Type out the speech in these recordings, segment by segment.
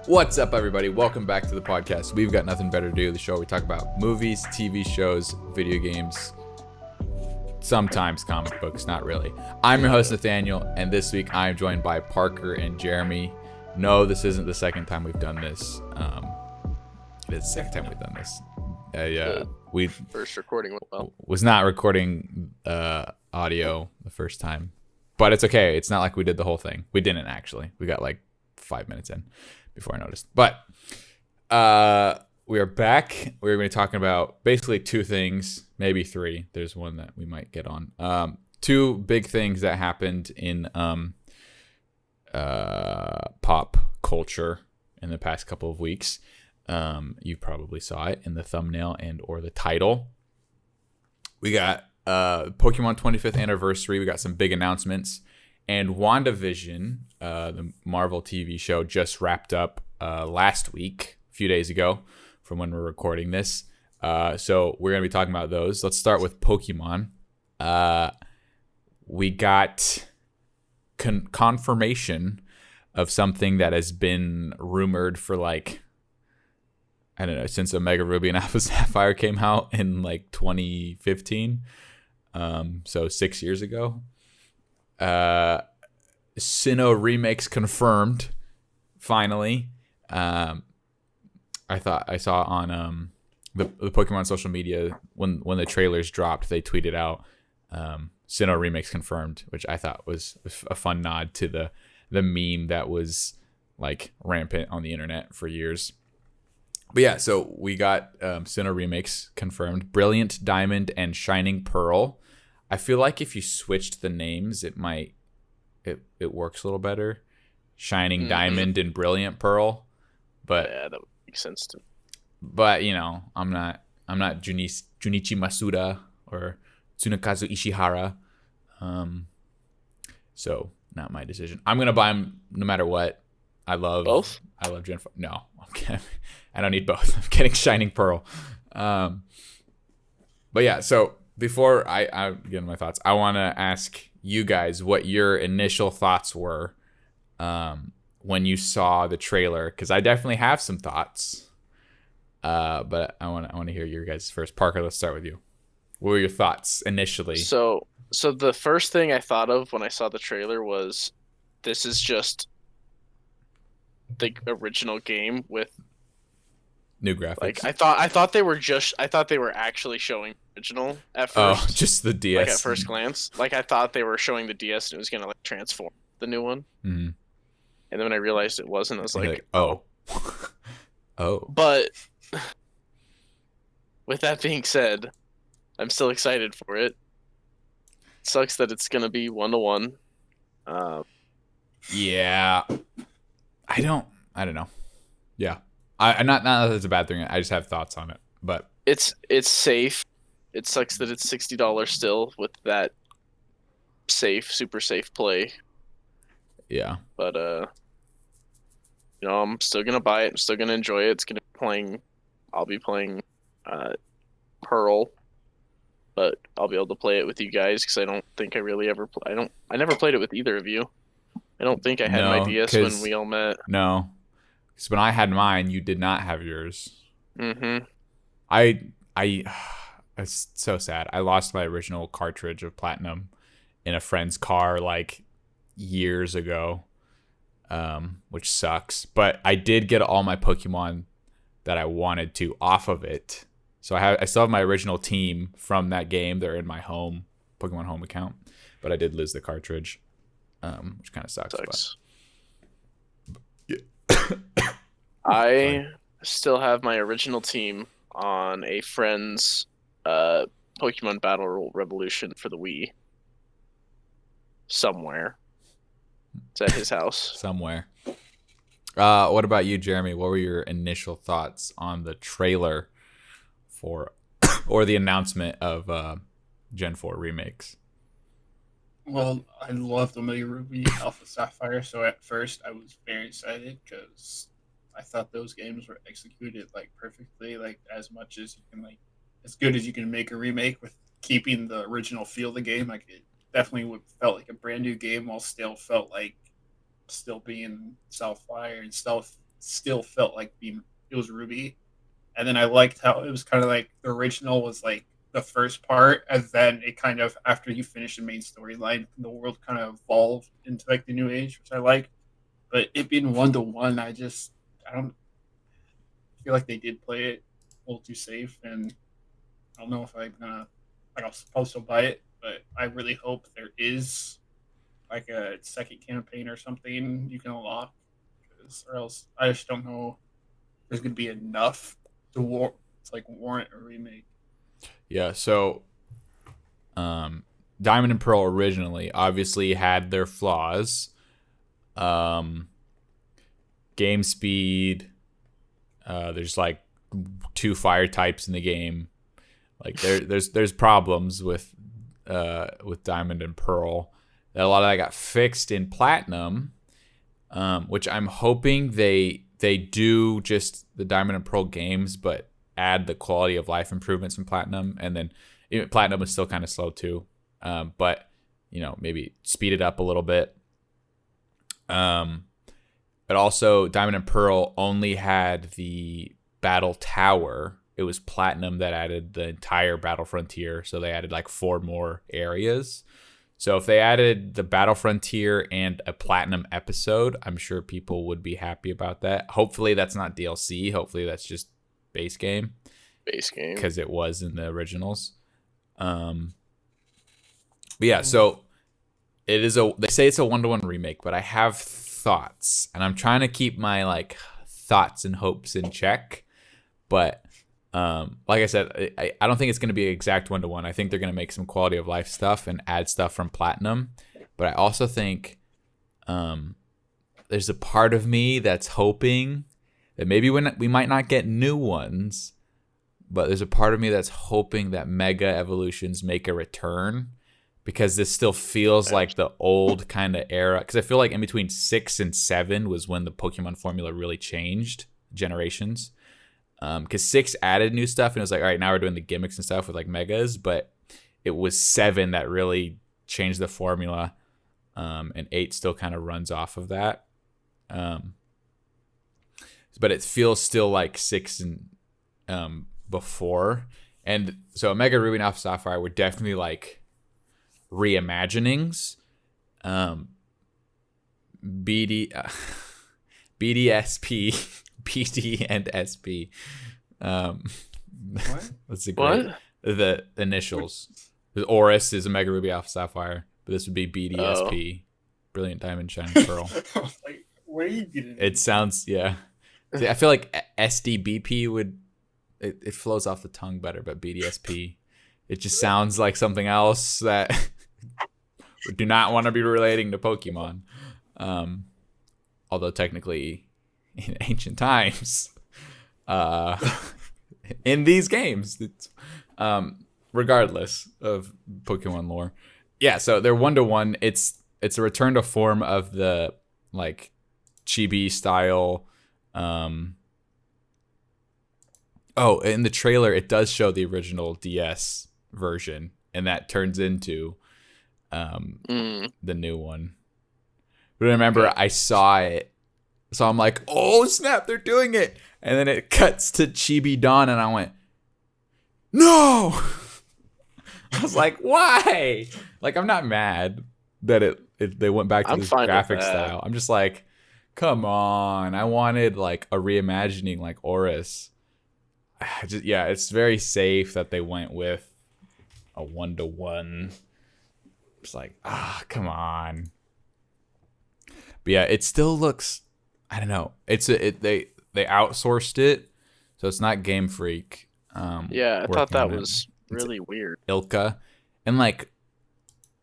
What's up, everybody? Welcome back to the podcast. We've got nothing better to do. The show we talk about movies, TV shows, video games, sometimes comic books, not really. I'm your host, Nathaniel, and this week I'm joined by Parker and Jeremy. No, this isn't the second time we've done this. It is the second time we've done this. We first recording went well. Was not recording audio the first time, but it's okay. It's not like we did the whole thing. We didn't actually. We got like 5 minutes in before I noticed. But we are back. We're going to be talking about basically two things, maybe three. There's one that we might get on. Two big things that happened in pop culture in the past couple of weeks. You probably saw it in the thumbnail and or the title. We got Pokémon 25th anniversary. We got some big announcements. And WandaVision, the Marvel TV show, just wrapped up last week, a few days ago from when we're recording this. So we're going to be talking about those. Let's start with Pokemon. We got confirmation of something that has been rumored for like, I don't know, since Omega Ruby and Alpha Sapphire came out in like 2015. So 6 years ago. Sinnoh remakes confirmed. Finally, I saw on the Pokemon social media when the trailers dropped, they tweeted out Sinnoh remakes confirmed, which I thought was a fun nod to the meme that was like rampant on the internet for years. But yeah, so we got Sinnoh remakes confirmed. Brilliant Diamond and Shining Pearl. I feel like if you switched the names, it works a little better. Shining Diamond and Brilliant Pearl. But yeah, that would make sense to me. But you know, I'm not Junichi Masuda or Tsunekazu Ishihara. So not my decision. I'm gonna buy them no matter what. I love both. I love Gen 4. No, okay. I don't need both. I'm getting Shining Pearl. But yeah, so before I get into my thoughts, I want to ask you guys what your initial thoughts were when you saw the trailer, because I definitely have some thoughts. But I want to hear your guys first. Parker, let's start with you. What were your thoughts initially? So the first thing I thought of when I saw the trailer was, this is just the original game with New graphics. Like I thought they were actually showing original at first. Oh, just the DS. Like at first glance, like I thought they were showing the DS and it was gonna like transform the new one. Mm-hmm. And then when I realized it wasn't, I was like, oh. Oh. But with that being said, I'm still excited for it. It sucks that it's gonna be 1-to-1. Yeah. I don't know. Yeah. I not that it's a bad thing. I just have thoughts on it. But it's safe. It sucks that it's $60 still with that super safe play. Yeah. But I'm still gonna buy it. I'm still gonna enjoy it. I'll be playing Pearl, but I'll be able to play it with you guys because I don't think I really ever. I never played it with either of you. I don't think I had my DS when we all met. No. Because when I had mine, you did not have yours. Mm-hmm. It's so sad. I lost my original cartridge of Platinum in a friend's car like years ago, which sucks. But I did get all my Pokemon that I wanted to off of it. So I still have my original team from that game. They're in my Pokemon Home account. But I did lose the cartridge, which kind of sucks. But. I still have my original team on a friend's Pokemon Battle Revolution for the Wii. Somewhere. It's at his house. Somewhere. What about you, Jeremy? What were your initial thoughts on the trailer for or the announcement of Gen 4 remakes? Well, I loved Omega Ruby, Alpha Sapphire, so at first I was very excited because I thought those games were executed like perfectly, like as much as you can, like as good as you can make a remake with keeping the original feel of the game. Like it definitely felt like a brand new game, while still felt like still being self-fired and stealth still felt like it was Ruby. And then I liked how it was kind of like the original was like the first part, and then it kind of, after you finish the main storyline, the world kind of evolved into like the new age, which I like. But it being 1-to-1, I don't feel like they did play it a little too safe, and I don't know if I'm gonna, like, I'll probably still buy it, but I really hope there is like a second campaign or something you can unlock, or else I just don't know if there's gonna be enough to warrant a remake. Yeah, so Diamond and Pearl originally obviously had their flaws. Game speed. There's like 2 fire types in the game. Like there's problems with Diamond and Pearl. A lot of that got fixed in Platinum, which I'm hoping they do just the Diamond and Pearl games, but add the quality of life improvements in Platinum. And then Platinum is still kind of slow too, but maybe speed it up a little bit. But also Diamond and Pearl only had the Battle Tower. It was Platinum that added the entire Battle Frontier, so they added like 4 more areas. So if they added the Battle Frontier and a Platinum episode, I'm sure people would be happy about that. Hopefully that's not DLC. Hopefully that's just base game. Base game. Because it was in the originals. But yeah, so they say it's a 1-to-1 remake, but I have thoughts, and I'm trying to keep my like thoughts and hopes in check. But like I said, I don't think it's going to be an exact 1-to-1. I think they're going to make some quality of life stuff and add stuff from Platinum. But I also think there's a part of me that's hoping that maybe we might not get new ones, but there's a part of me that's hoping that Mega Evolutions make a return, because this still feels like the old kind of era. Because I feel like in between 6 and 7 was when the Pokemon formula really changed generations. Because 6 added new stuff, and it was like, all right, now we're doing the gimmicks and stuff with like Megas, but it was 7 that really changed the formula, and 8 still kind of runs off of that. But it feels still like 6 and before. And so Omega Ruby and Alpha Sapphire were definitely like reimaginings. BDSP, PD, and SP. What? That's a great. What? The initials. The Oris is Omega Ruby Alpha Sapphire, but this would be BDSP, Brilliant Diamond Shining Pearl. Like, where are you getting It sounds, yeah. See, I feel like SDBP would, it flows off the tongue better, but BDSP, it just sounds like something else that do not want to be relating to Pokemon. Although technically, in ancient times, in these games, regardless of Pokemon lore. Yeah, so they're 1-to-1. It's a return to form of the like chibi style. Oh, in the trailer it does show the original DS version, and that turns into the new one. But remember, I saw it, so I'm like, oh snap, they're doing it. And then it cuts to Chibi Dawn, and I went, no. I was like, why? Like, I'm not mad that they went back to this graphic style. I'm just like, come on. I wanted like a reimagining like Oris. Yeah, it's very safe that they went with a 1-to-1. It's like, come on. But yeah, it still looks, I don't know. They outsourced it, so it's not Game Freak. Yeah, I thought that was really weird. Ilka, and like,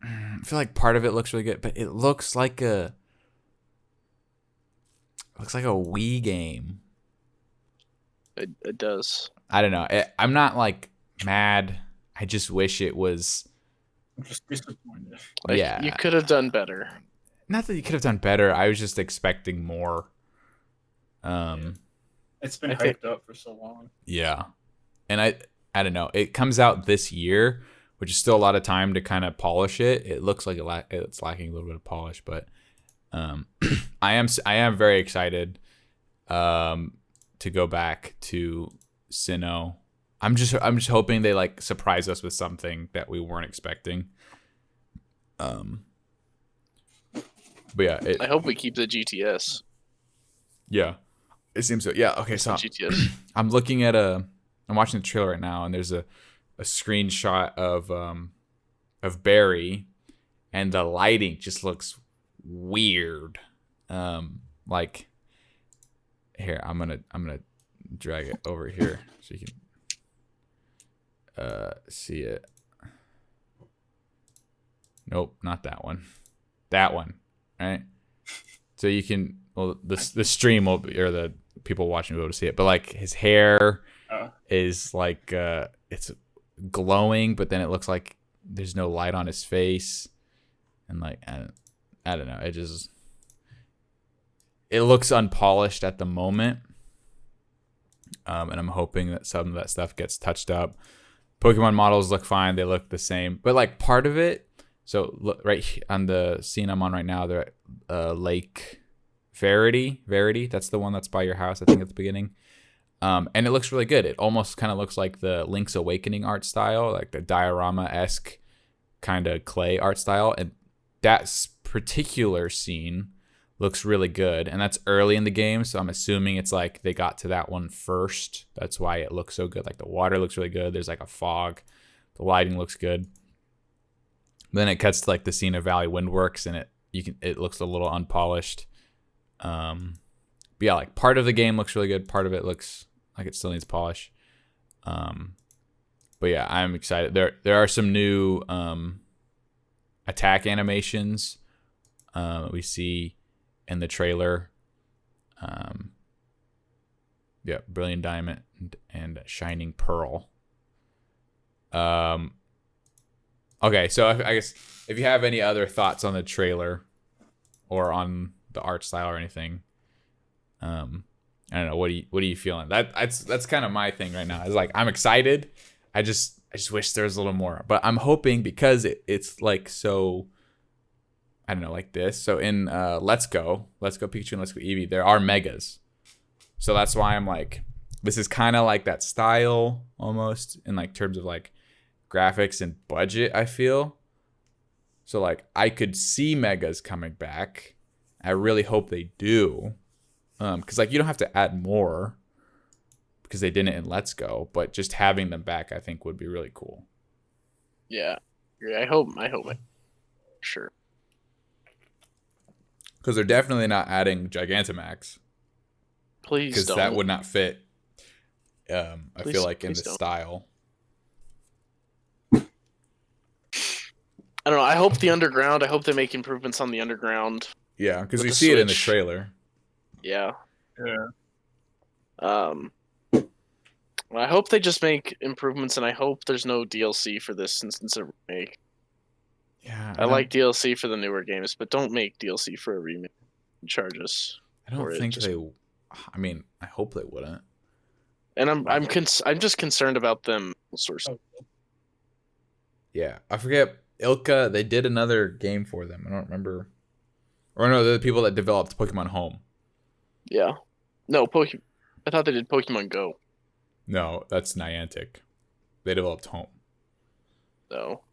I feel like part of it looks really good, but it looks like a Wii game. It does. I don't know. I'm not like mad. I just wish it was. I'm just disappointed. Like, yeah, you could have done better. Not that you could have done better. I was just expecting more. It's been hyped up for so long. Yeah, and I don't know. It comes out this year, which is still a lot of time to kind of polish it. It looks like it's lacking a little bit of polish, but I am very excited. to go back to Sinnoh. I'm just hoping they like surprise us with something that we weren't expecting. But yeah, I hope we keep the GTS. Yeah, it seems so. Yeah, okay. So GTS. I'm watching the trailer right now, and there's a screenshot of Barry, and the lighting just looks weird. Like here, I'm gonna drag it over here so you can see it. Nope, not that one. That one, right? So you can, well, the stream will be, or the people watching will be able to see it. But like his hair is like it's glowing, but then it looks like there's no light on his face, and like I don't know. It looks unpolished at the moment, and I'm hoping that some of that stuff gets touched up. Pokemon models look fine; they look the same, but like part of it. So look, right on the scene I'm on right now, they're at Lake Verity. That's the one that's by your house, I think, at the beginning. And it looks really good. It almost kind of looks like the Link's Awakening art style, like the diorama-esque kind of clay art style. And that particular scene looks really good. And that's early in the game, so I'm assuming it's like they got to that one first. That's why it looks so good. Like the water looks really good. There's like a fog. The lighting looks good. Then it cuts to like the scene of Valley Windworks, and it looks a little unpolished. But yeah, like part of the game looks really good. Part of it looks like it still needs polish. But yeah, I'm excited. There are some new attack animations we see in the trailer. Yeah, Brilliant Diamond and Shining Pearl. Okay, so I guess if you have any other thoughts on the trailer or on the art style or anything, I don't know. What are you feeling? That's kind of my thing right now. It's like I'm excited. I just wish there was a little more. But I'm hoping because it's like so. I don't know, like this. So in Let's Go Pikachu and Let's Go Eevee, there are megas. So that's why I'm like, this is kind of like that style almost in like terms of like graphics and budget, I feel. So like I could see megas coming back. I really hope they do. Because like you don't have to add more because they didn't in Let's Go, but just having them back I think would be really cool. Yeah. I hope sure. Because they're definitely not adding Gigantamax. Please don't. Because that would not fit, I feel like, in the don't. style. I don't know. I hope the underground. I hope they make improvements on the underground. Yeah, because we see it in the trailer. Yeah. Yeah. I hope they just make improvements, and I hope there's no DLC for this since it's a remake. Yeah, I like DLC for the newer games, but don't make DLC for a remake. Charge us. I don't think they. I mean, I hope they wouldn't. And I'm just concerned about them sourcing. Yeah, I forget. Ilka, they did another game for them. I don't remember. Or no, they're the people that developed Pokemon Home. Yeah. No, I thought they did Pokemon Go. No, that's Niantic. They developed Home. No.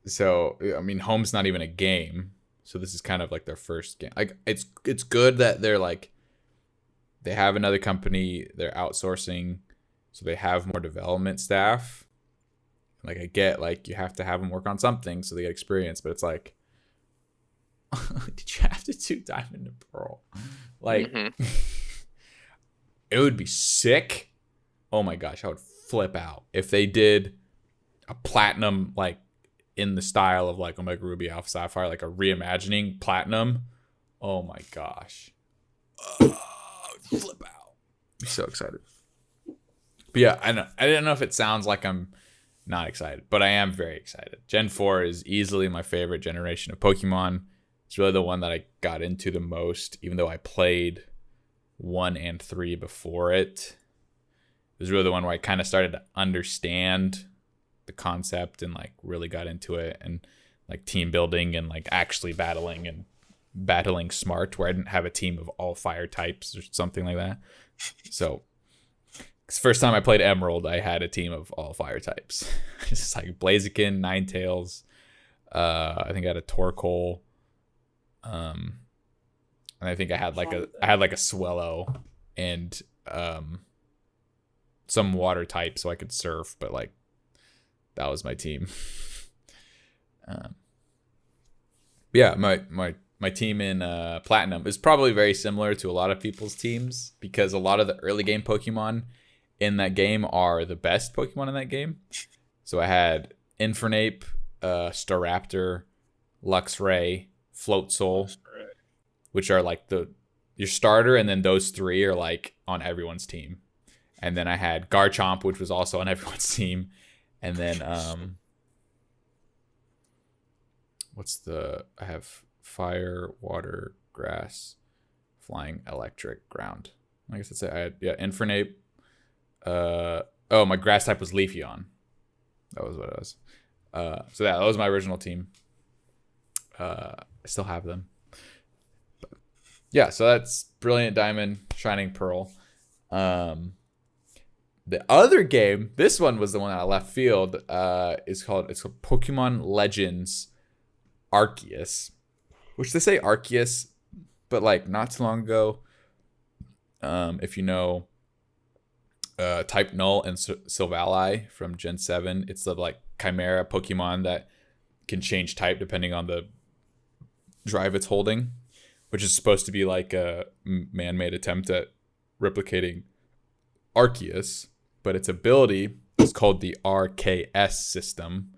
So I mean, Home's not even a game. So this is kind of like their first game. Like it's good that they're like they have another company, they're outsourcing, so they have more development staff. Like I get like you have to have them work on something so they get experience, but it's like did you have to do Diamond and Pearl? Like it would be sick. Oh my gosh, I would flip out if they did a platinum like in the style of like Omega Ruby Alpha Sapphire, like a reimagining platinum. Oh my gosh. Flip out. I'm so excited. But yeah, I don't know if it sounds like I'm not excited, but I am very excited. Gen 4 is easily my favorite generation of Pokemon. It's really the one that I got into the most, even though I played 1 and 3 before it. It was really the one where I kind of started to understand the concept and like really got into it and like team building and like actually battling and battling smart, where I didn't have a team of all fire types or something like that. So first time I played Emerald, I had a team of all fire types. It's like Blaziken, Ninetales. I think I had a Torkoal. And I think I had like a Swellow and some water type so I could surf, but like that was my team. Yeah, my team in Platinum is probably very similar to a lot of people's teams because a lot of the early game Pokemon in that game are the best Pokemon in that game. So I had Infernape, Staraptor, Luxray, Floatzel, which are like your starter, and then those three are like on everyone's team. And then I had Garchomp, which was also on everyone's team. And then I have Fire, Water, Grass, Flying, Electric, Ground. I guess that's it. I had Infernape. My grass type was Leafeon. That was what it was. So that was my original team. I still have them. But yeah, so that's Brilliant Diamond, Shining Pearl. The other game, this one was the one out of left field. It's called Pokemon Legends Arceus, which they say Arceus, but like not too long ago, if you know Type Null and Silvally from Gen 7, it's the like Chimera Pokemon that can change type depending on the drive it's holding, which is supposed to be like a man-made attempt at replicating Arceus, but its ability is called the RKS system,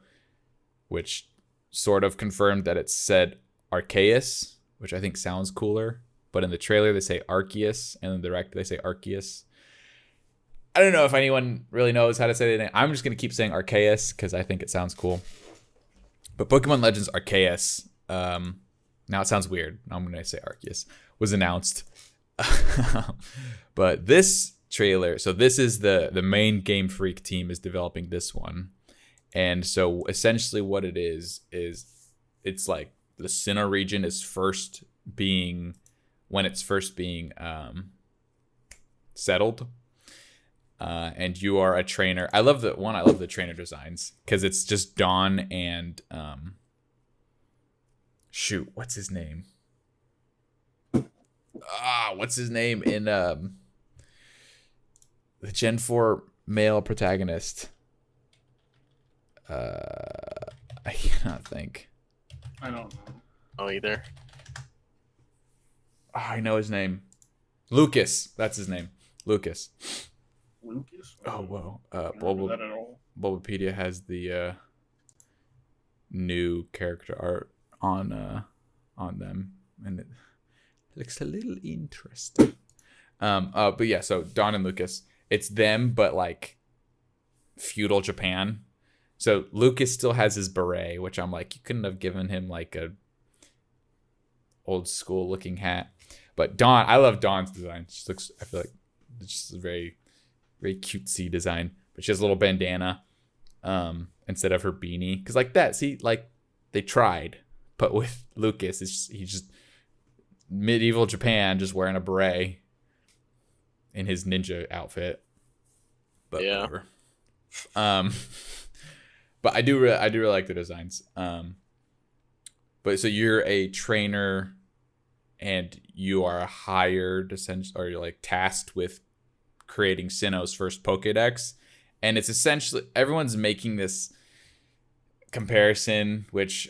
which sort of confirmed that it said Arceus, which I think sounds cooler, but in the trailer they say Arceus, and in the direct they say Arceus. I don't know if anyone really knows how to say the name. I'm just going to keep saying Arceus because I think it sounds cool. But Pokemon Legends Arceus, now it sounds weird. I'm going to say Arceus, was announced. But this trailer, so this is the main Game Freak team is developing this one. And so essentially what it is it's like the Sinnoh region is first being settled. And you are a trainer. I love the trainer designs because it's just Dawn and what's his name? What's his name in the Gen 4 male protagonist? I cannot think. I don't know. Oh, either. I know his name. Lucas. That's his name. Lucas. Lucas? Oh, whoa. That at all. Bulbapedia has the new character art on them, and it looks a little interesting. But yeah, so Dawn and Lucas, it's them, but like feudal Japan. So Lucas still has his beret, which I'm like, you couldn't have given him like a old school looking hat. But Dawn, I love Dawn's design. She looks, I feel like it's just a very, very cutesy design. But she has a little bandana instead of her beanie. Because like that, see, like they tried. But with Lucas, he's just medieval Japan, just wearing a beret in his ninja outfit. But yeah. whatever. But I do really like the designs. But so you're a trainer, and you are hired, essentially, or you're like tasked with creating Sinnoh's first Pokédex, and it's essentially everyone's making this comparison, which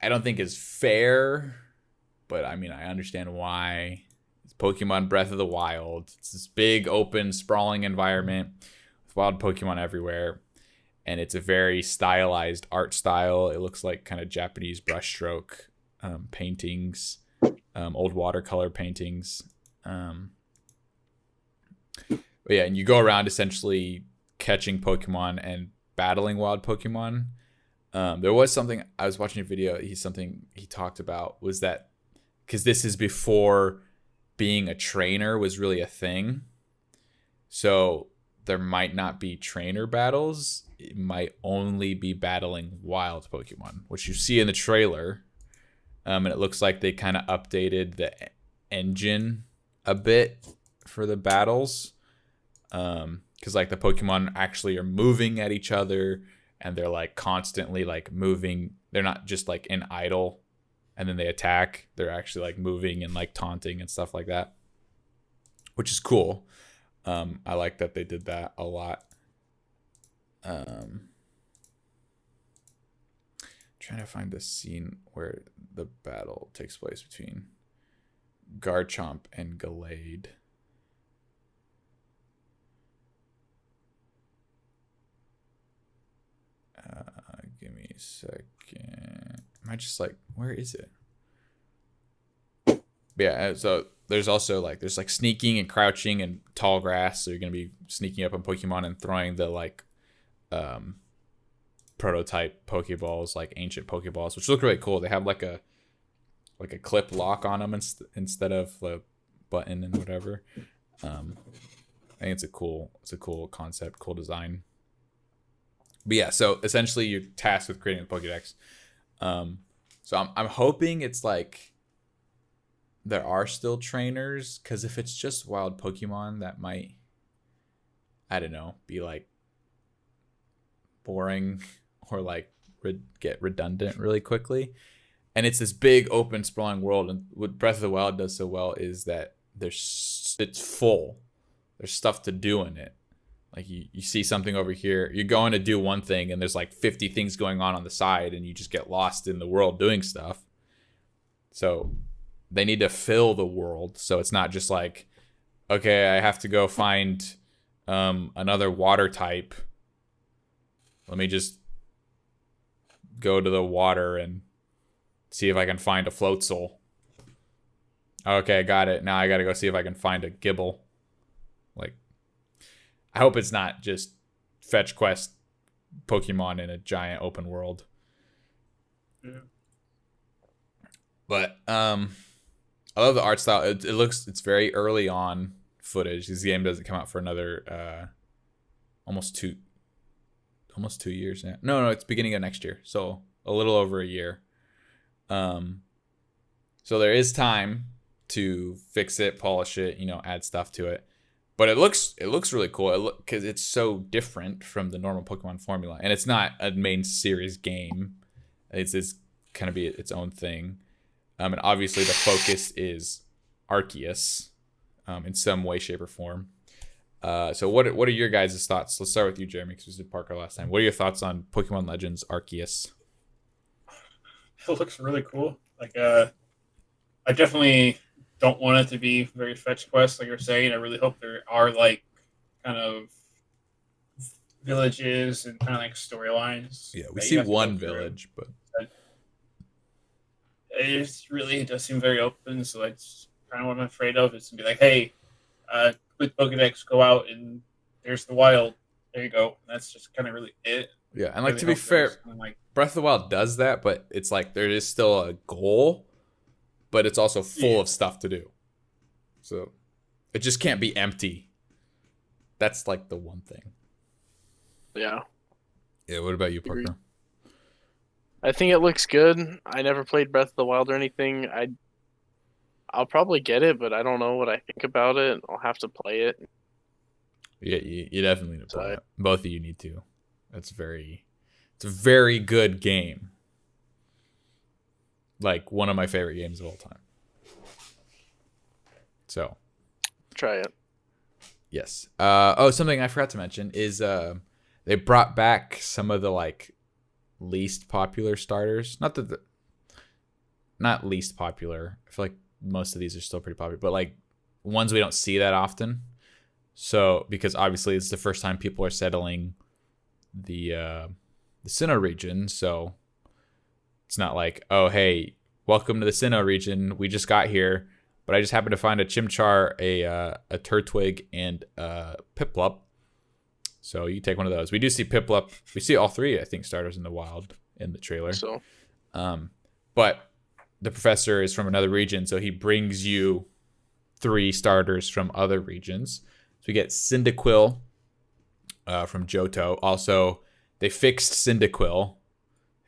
I don't think is fair, but I mean I understand why. It's Pokemon Breath of the Wild. It's this big, open, sprawling environment with wild Pokemon everywhere. And it's a very stylized art style. It looks like kind of Japanese brushstroke paintings, old watercolor paintings. But yeah, and you go around essentially catching Pokemon and battling wild Pokemon. There was something, I was watching a video, he talked about was that, because this is before being a trainer was really a thing. So there might not be trainer battles. It might only be battling wild Pokemon, which you see in the trailer. And it looks like they kind of updated the engine a bit for the battles. Because like the Pokemon actually are moving at each other, and they're like constantly like moving. They're not just like in idle and then they attack. They're actually like moving and like taunting and stuff like that, which is cool. I like that they did that a lot. Trying to find the scene where the battle takes place between Garchomp and Gallade. Give me a second. Am I just like, where is it? But yeah, so there's also like, there's like sneaking and crouching and tall grass. So you're going to be sneaking up on Pokemon and throwing the like prototype Pokeballs, like ancient Pokeballs, which look really cool. They have like a clip lock on them instead of the button and whatever. I think it's a cool concept, cool design. But yeah, so essentially you're tasked with creating a Pokédex. So I'm hoping it's like there are still trainers, because if it's just wild Pokemon, that might, I don't know, be like boring or like get redundant really quickly. And it's this big open sprawling world, and what Breath of the Wild does so well is that it's full. There's stuff to do in it. Like you see something over here, you're going to do one thing, and there's like 50 things going on the side, and you just get lost in the world doing stuff. So they need to fill the world, so it's not just like, okay, I have to go find another water type. Let me just go to the water and see if I can find a Floatzel. Okay, got it. Now I got to go see if I can find a Gibble. Like, I hope it's not just fetch quest Pokemon in a giant open world. Yeah. But I love the art style. It's very early on footage. This game doesn't come out for another almost 2 years now. No, it's beginning of next year. So a little over a year. So there is time to fix it, polish it, add stuff to it. But it looks really cool because it's so different from the normal Pokemon formula, and it's not a main series game. It's kind of be its own thing, and obviously the focus is Arceus, in some way, shape, or form. So what are your guys' thoughts? Let's start with you, Jeremy, because we did Parker last time. What are your thoughts on Pokemon Legends Arceus? It looks really cool. Like, I definitely don't want it to be very fetch quest, like you're saying. I really hope there are like kind of villages and kind of like storylines. Yeah, we see one village, but it does seem very open. So that's kind of what I'm afraid of. Is to be like, hey, with Pokedex, go out and there's the wild. There you go. That's just kind of really it. Yeah, and like really, to be fair, Breath of the Wild does that, but it's like there is still a goal, but it's also full of stuff to do. So it just can't be empty. That's like the one thing. Yeah. Yeah, what about you, Parker? I think it looks good. I never played Breath of the Wild or anything. I'll probably get it, but I don't know what I think about it. I'll have to play it. Yeah, you definitely need to play it. Both of you need to. It's a very good game. Like one of my favorite games of all time. So, try it. Yes. Something I forgot to mention is they brought back some of the like least popular starters. Not least popular. I feel like most of these are still pretty popular, but like ones we don't see that often. So, because obviously it's the first time people are settling the Sinnoh region, so it's not like, oh, hey, welcome to the Sinnoh region. We just got here, but I just happened to find a Chimchar, a Turtwig, and a Piplup. So you take one of those. We do see Piplup. We see all three, I think, starters in the wild in the trailer. So, but the professor is from another region, so he brings you 3 starters from other regions. So we get Cyndaquil from Johto. Also, they fixed Cyndaquil.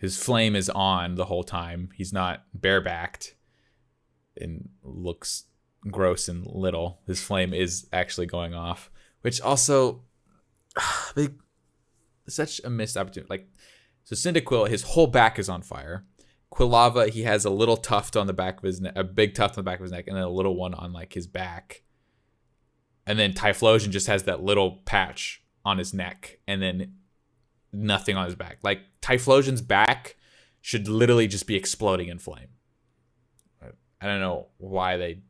his flame is on the whole time. He's not barebacked and looks gross and little. His flame is actually going off, which also such a missed opportunity. Like, so Cyndaquil, his whole back is on fire. Quilava, he has a little tuft on the back of his neck, a big tuft on the back of his neck, and then a little one on like his back. And then Typhlosion just has that little patch on his neck, and then nothing on his back. Like, Typhlosion's back should literally just be exploding in flame. I don't know why they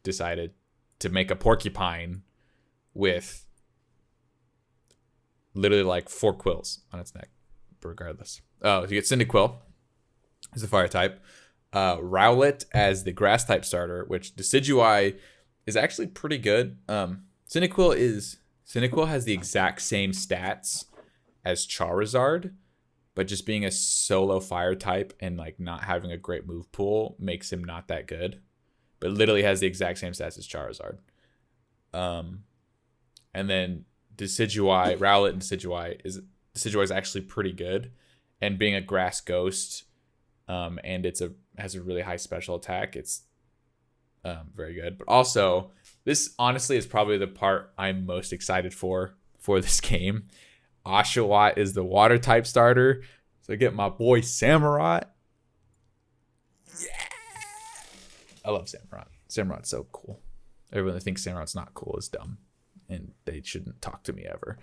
decided to make a porcupine with literally like 4 quills on its neck. But regardless. Oh, so you get Cyndaquil as the fire type. Rowlet as the grass type starter, which Decidueye is actually pretty good. Cyndaquil has the exact same stats as Charizard, but just being a solo fire type and like not having a great move pool makes him not that good. But literally has the exact same stats as Charizard. And then Decidueye, Rowlet and Decidueye is actually pretty good. And being a grass ghost, and has a really high special attack, it's very good. But also, this honestly is probably the part I'm most excited for this game. Oshawott is the water type starter. So I get my boy Samurott. Yeah. I love Samurott. Samurott's so cool. Everyone that thinks Samurott's not cool is dumb. And they shouldn't talk to me ever.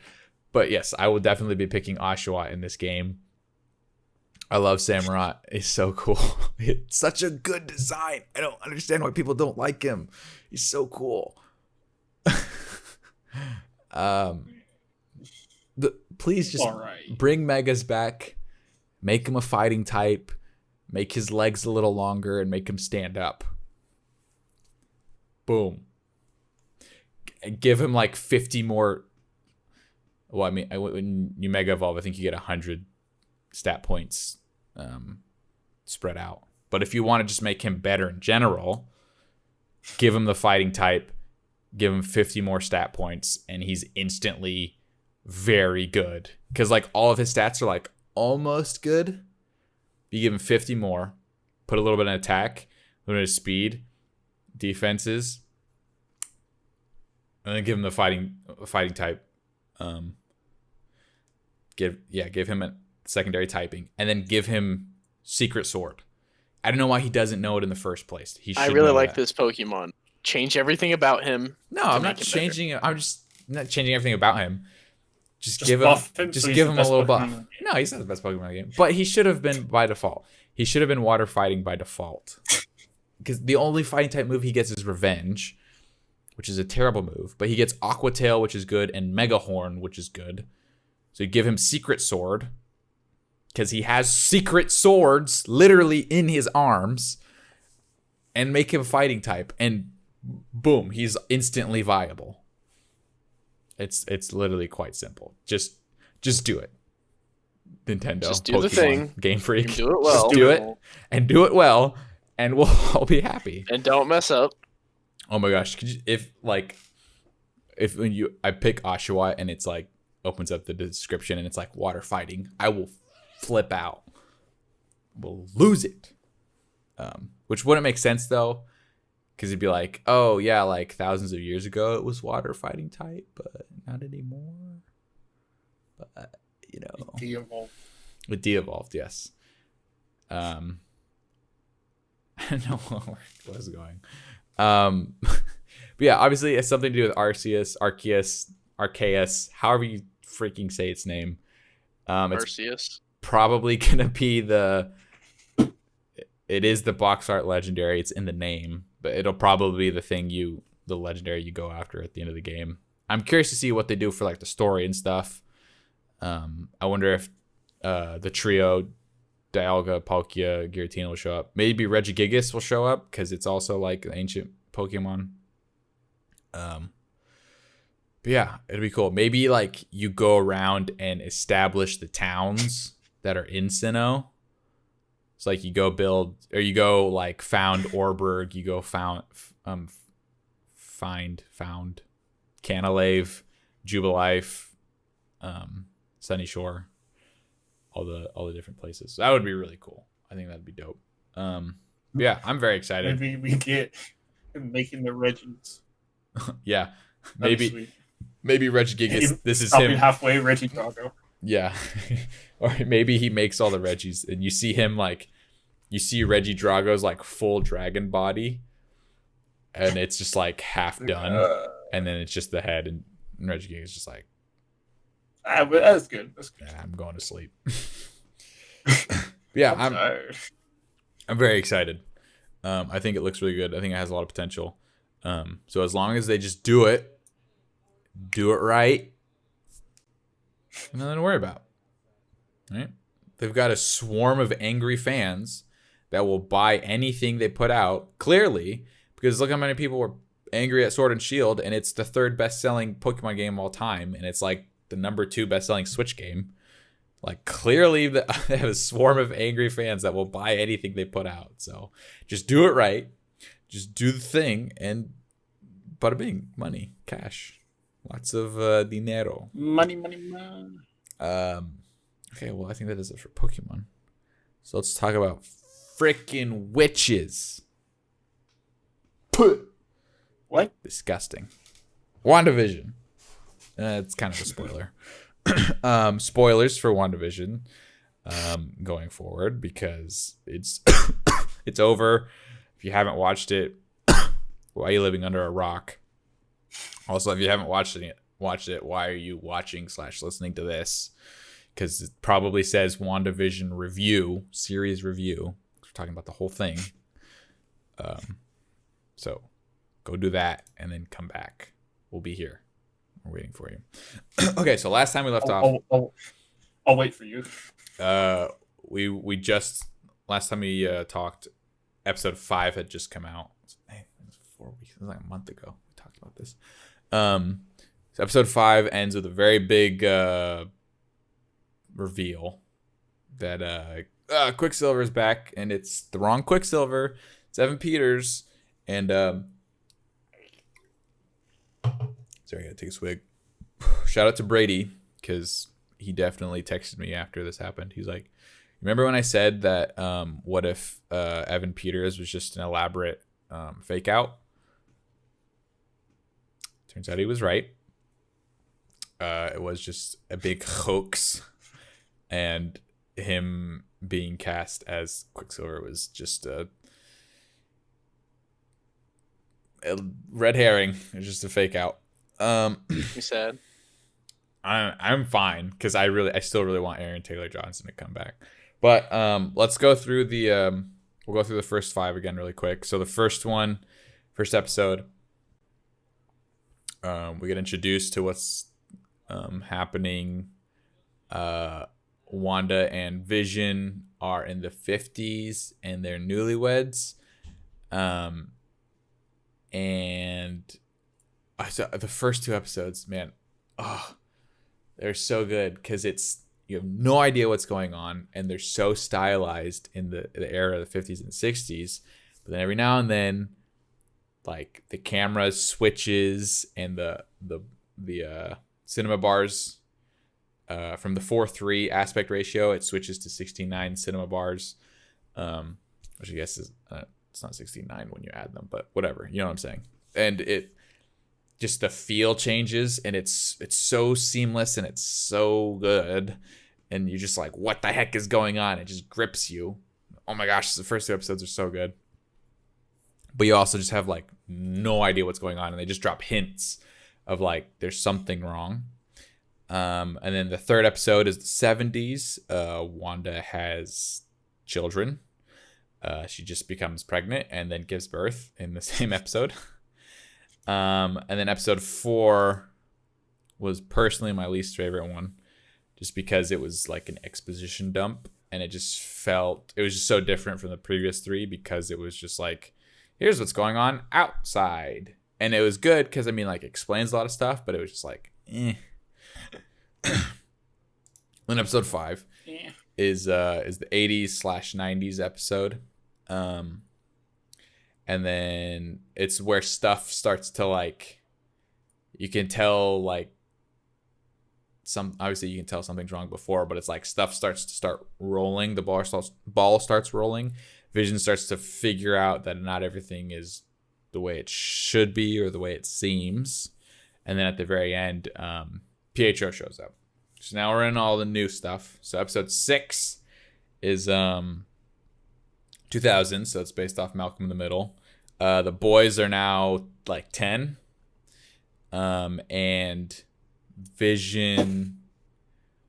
But yes, I will definitely be picking Oshawott in this game. I love Samurott. He's so cool. It's such a good design. I don't understand why people don't like him. He's so cool. Please just bring Megas back. Make him a fighting type. Make his legs a little longer and make him stand up. Boom. Give him like 50 more. Well, I mean, when you Mega Evolve, I think you get 100 stat points spread out. But if you want to just make him better in general, give him the fighting type, give him 50 more stat points, and he's instantly very good. Because like all of his stats are like almost good. You give him 50 more, put a little bit in attack, a little bit of speed, defenses, and then give him the fighting type. Give him a secondary typing, and then give him Secret Sword. I don't know why he doesn't know it in the first place. I really like this Pokemon. Change everything about him. No, I'm not changing it. I'm just not changing everything about him. Just give him a little buff. No, he's not the best Pokemon in the game. But he should have been by default. He should have been water fighting by default. Because the only fighting type move he gets is Revenge, which is a terrible move. But he gets Aqua Tail, which is good, and Mega Horn, which is good. So you give him Secret Sword, because he has secret swords literally in his arms, and make him a fighting type, and boom, he's instantly viable. It's literally quite simple. Just do it. Nintendo, just do Pokemon, the thing. Game Freak. Do it well. Just do it and do it well, and we'll all be happy. And don't mess up. Oh my gosh, could you, if when I pick Oshawott and it's like opens up the description and it's like water fighting, I will flip out. We'll lose it. Which wouldn't make sense though, because it'd be like, oh yeah, like thousands of years ago it was water fighting type, but not anymore. But you know, it de-evolved, yes. I don't know where it was going. But yeah, obviously it's something to do with Arceus, however you freaking say its name. Arceus. Probably gonna be it is the box art legendary. It's in the name, but it'll probably be the legendary you go after at the end of the game. I'm curious to see what they do for like the story and stuff. I wonder if the trio Dialga, Palkia, Giratina will show up. Maybe Regigigas will show up because it's also like an ancient Pokemon. But yeah, it'd be cool. Maybe like you go around and establish the towns that are in Sinnoh. It's like you go build, or you go like found Orberg, you go found Canalave, Jubilife, Sunny Shore, all the different places. So that would be really cool. I think that'd be dope. Yeah, I'm very excited. Maybe we get him making the Reggies. Yeah, That'd be sweet. maybe Regigigas. This is Stopping him halfway, Reggie Drago. Yeah, or maybe he makes all the Reggies, and you see him like, you see Reggie Drago's like full dragon body, and it's just like half done, and then it's just the head, and Reggie is just like, but that's good. That's good. yeah, I'm going to sleep. Yeah, I'm tired. I'm very excited. I think it looks really good. I think it has a lot of potential. So as long as they just do it right, nothing to worry about. Right? They've got a swarm of angry fans that will buy anything they put out, clearly, because look how many people were angry at Sword and Shield, and it's the third best-selling Pokemon game of all time, and it's like the number 2 best-selling Switch game. Like, clearly, they have a swarm of angry fans that will buy anything they put out. So, just do it right. Just do the thing, and bada bing, money, cash. Lots of dinero. Money. Okay, well, I think that is it for Pokemon. So let's talk about freaking witches. What? Disgusting. WandaVision. It's kind of a spoiler. Spoilers for WandaVision going forward, because it's it's over. If you haven't watched it, why are you living under a rock? Also, if you haven't watched it, why are you watching / listening to this? Because it probably says WandaVision review, series review. We're talking about the whole thing. So go do that and then come back. We'll be here. We're waiting for you. Okay, so last time we left off. I'll wait for you. We just, last time we talked, episode 5 had just come out. It was 4 weeks. It was like a month ago. We talked about this. So episode 5 ends with a very big reveal that Quicksilver is back, and it's the wrong Quicksilver. It's Evan Peters, and sorry, I gotta take a swig. Shout out to Brady, because he definitely texted me after this happened. He's like, remember when I said that what if Evan Peters was just an elaborate fake out? Turns out he was right. It was just a big hoax, and him being cast as Quicksilver was just a red herring. It was just a fake out. You sad? I'm fine, because I still really want Aaron Taylor Johnson to come back. But let's go through we'll go through the first 5 again really quick. So the first episode, we get introduced to what's happening. Wanda and Vision are in the 50s and they're newlyweds. And I saw the first 2 episodes, man. Oh, they're so good, because you have no idea what's going on, and they're so stylized in the era of the 50s and 60s. But then every now and then, like, the camera switches, and the cinema bars from the 4:3 aspect ratio, it switches to 16:9 cinema bars, which I guess is it's not 16:9 when you add them, but whatever, you know what I'm saying. And it just, the feel changes, and it's so seamless, and it's so good, and you're just like, what the heck is going on? It just grips you. Oh my gosh, the first 2 episodes are so good. But you also just have like no idea what's going on, and they just drop hints of like there's something wrong. And then the 3rd episode is the 70s. Wanda has children. She just becomes pregnant and then gives birth in the same episode. And then episode 4 was personally my least favorite one, just because it was like an exposition dump, and it was just so different from the previous 3, because it was just like, here's what's going on outside. And it was good, because it explains a lot of stuff, but it was just like, eh. Then episode 5 is the 80s/90s episode. And then it's where stuff starts to, like, you can tell, like, obviously you can tell something's wrong before, but it's like stuff starts to start rolling. The ball starts rolling. Vision starts to figure out that not everything is the way it should be or the way it seems. And then at the very end, Pietro shows up. So now we're in all the new stuff. So episode 6 is 2000, so it's based off Malcolm in the Middle. The boys are now like 10. And Vision,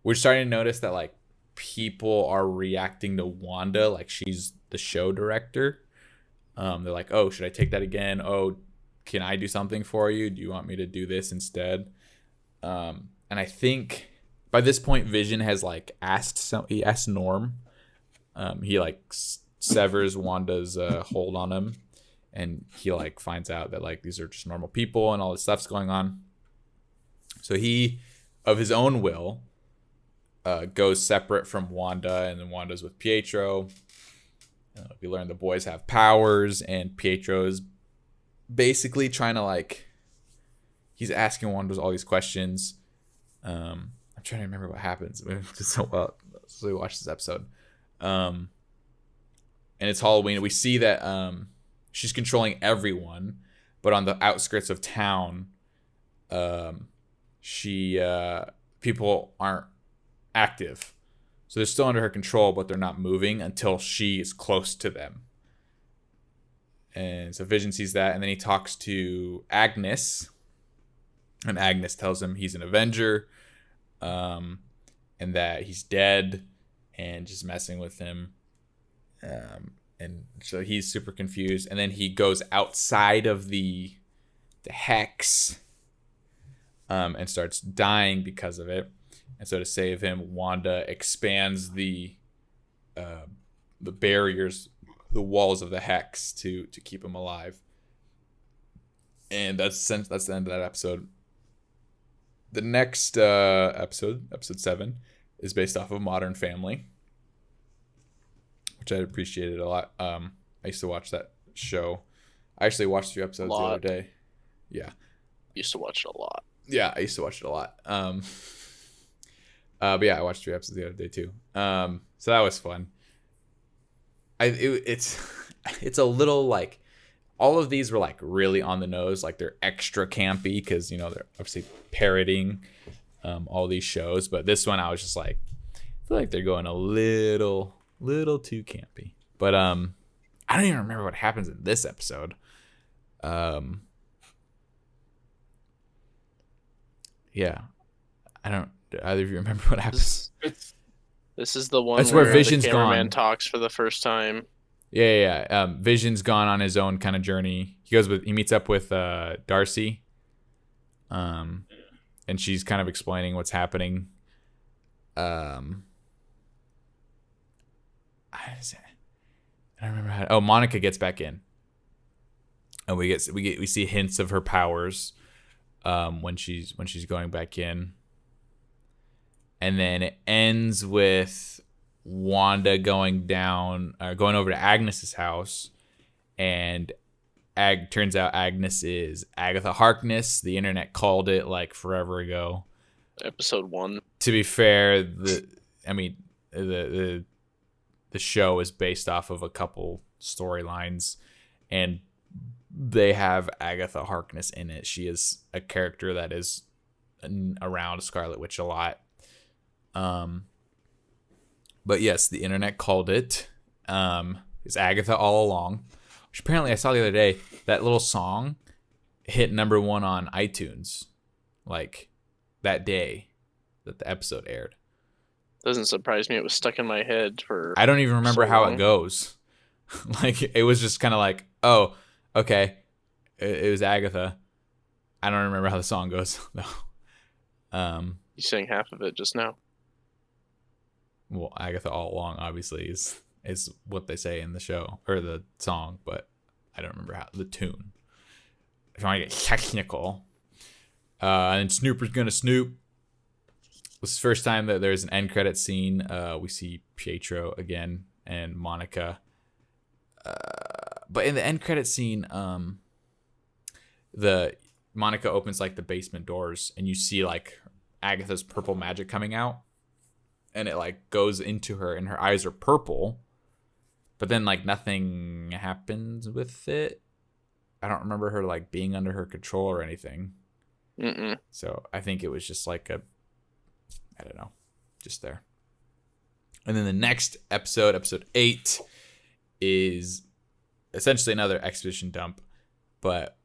we're starting to notice that like people are reacting to Wanda like she's the show director. They're like, oh, should I take that again? Oh, can I do something for you? Do you want me to do this instead? And I think by this point, Vision has like asked Norm. He like severs Wanda's hold on him, and he like finds out that like these are just normal people and all this stuff's going on. So he, of his own will, goes separate from Wanda, and then Wanda's with Pietro. We learn the boys have powers, and Pietro's basically trying to like, he's asking Wanda all these questions. I'm trying to remember what happens. So we watch this episode. And it's Halloween. We see that she's controlling everyone, but on the outskirts of town, people aren't active. So they're still under her control, but they're not moving until she is close to them. And so Vision sees that, and then he talks to Agnes, and Agnes tells him he's an Avenger, and that he's dead, and just messing with him. And so he's super confused, and then he goes outside of the hex, and starts dying because of it. And so to save him, Wanda expands the barriers, the walls of the hex to keep him alive. And that's the end of that episode. The next episode 7, is based off of Modern Family, which I appreciated a lot. I used to watch that show. I actually watched a few episodes the other day. Yeah. Used to watch it a lot. Yeah, I used to watch it a lot. But yeah, I watched 3 episodes the other day too. So that was fun. It's a little like, all of these were like really on the nose, like they're extra campy because they're obviously parroting all these shows. But this one, I was just like, I feel like they're going a little too campy. But I don't even remember what happens in this episode. Yeah, I don't. Do either of you remember what happens? This is the one That's where Vision's the cameraman gone. talks for the first time. Yeah. Vision's gone on his own kind of journey. He meets up with Darcy, and she's kind of explaining what's happening. I don't remember how. Oh, Monica gets back in, and we see hints of her powers when she's going back in. And then it ends with Wanda going over to Agnes's house, and turns out Agnes is Agatha Harkness. The internet called it like forever ago. Episode 1. To be fair, the show is based off of a couple storylines, and they have Agatha Harkness in it. She is a character that is around Scarlet Witch a lot. But yes, the internet called it. It's Agatha all along. Which apparently I saw the other day, that little song hit number 1 on iTunes, like that day that the episode aired. Doesn't surprise me. It was stuck in my head for. I don't even remember how it goes. Like it was just kind of like, oh, okay, it was Agatha. I don't remember how the song goes though. You sang half of it just now. Well, Agatha all along obviously is what they say in the show or the song, but I don't remember how the tune. If I want to get technical, and Snooper's gonna snoop. This is the first time that there's an end credit scene. We see Pietro again and Monica. But in the end credit scene, the Monica opens like the basement doors, and you see like Agatha's purple magic coming out, and it like goes into her, and her eyes are purple, but then like nothing happens with it. I don't remember her like being under her control or anything. Mm-mm. So I think it was just like I don't know, just there. And then the next episode 8, is essentially another exposition dump, but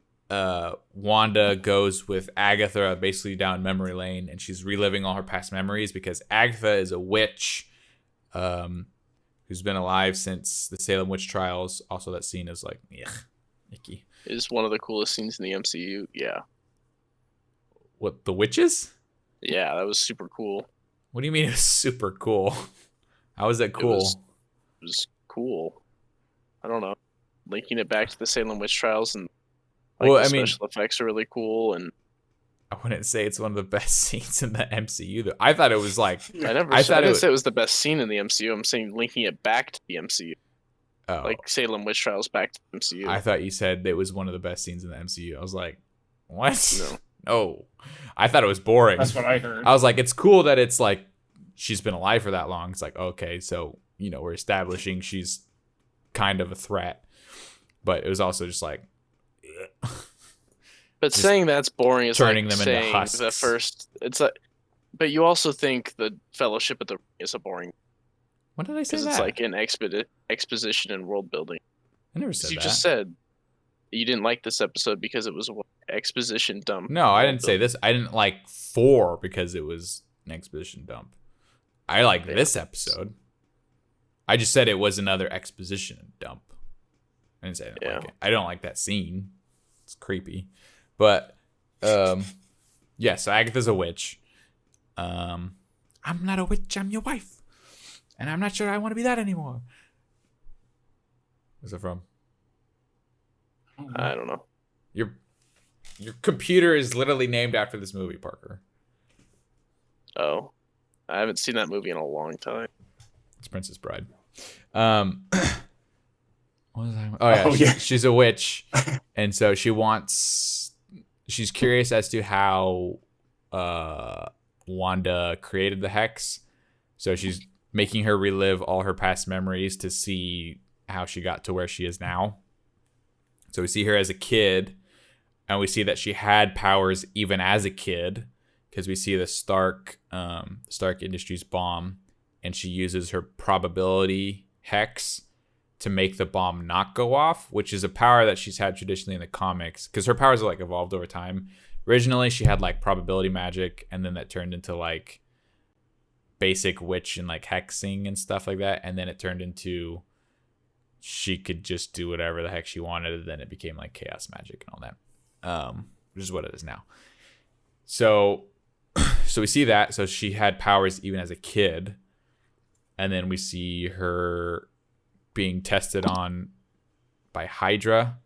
Wanda goes with Agatha basically down memory lane, and she's reliving all her past memories because Agatha is a witch who's been alive since the Salem witch trials. Also, that scene is like, icky. Is one of the coolest scenes in the MCU. Yeah. What, the witches? Yeah, that was super cool. What do you mean it was super cool? How was that cool? It was cool. I don't know. Linking it back to the Salem witch trials, and the special effects are really cool. And I wouldn't say it's one of the best scenes in the MCU, though. I thought it was like I didn't say it was the best scene in the MCU. I'm saying linking it back to the MCU. Oh. Like Salem witch trials back to the MCU. I thought you said it was one of the best scenes in the MCU. I was like, what? No. I thought it was boring. That's what I heard. I was like, it's cool that it's like she's been alive for that long. It's like, okay, so we're establishing she's kind of a threat, but it was also just like. But saying that's boring is turning like them saying into husks. the first. It's like, but you also think the Fellowship of the Ring is a boring. When did I say that? It's like an exposition and world building. I never said that. You just said you didn't like this episode because it was an exposition dump. No, I didn't say this. I didn't like 4 because it was an exposition dump. I like this episode. I just said it was another exposition dump. I didn't say I didn't like it. I don't like that scene. It's creepy. But, yeah, so Agatha's a witch. I'm not a witch, I'm your wife. And I'm not sure I want to be that anymore. Where's it from? I don't know. Your computer is literally named after this movie, Parker. Oh. I haven't seen that movie in a long time. It's Princess Bride. What was I? Oh yeah, she's a witch, and so she's curious as to how Wanda created the hex. So she's making her relive all her past memories to see how she got to where she is now. So we see her as a kid, and we see that she had powers even as a kid, because we see the Stark Industries bomb, and she uses her probability hex to make the bomb not go off, which is a power that she's had traditionally in the comics, because her powers are like evolved over time. Originally, she had like probability magic, and then that turned into like basic witch and like hexing and stuff like that, and then it turned into she could just do whatever the heck she wanted, and then it became like chaos magic and all that, which is what it is now. So we see that. So she had powers even as a kid, and then we see her being tested on by Hydra,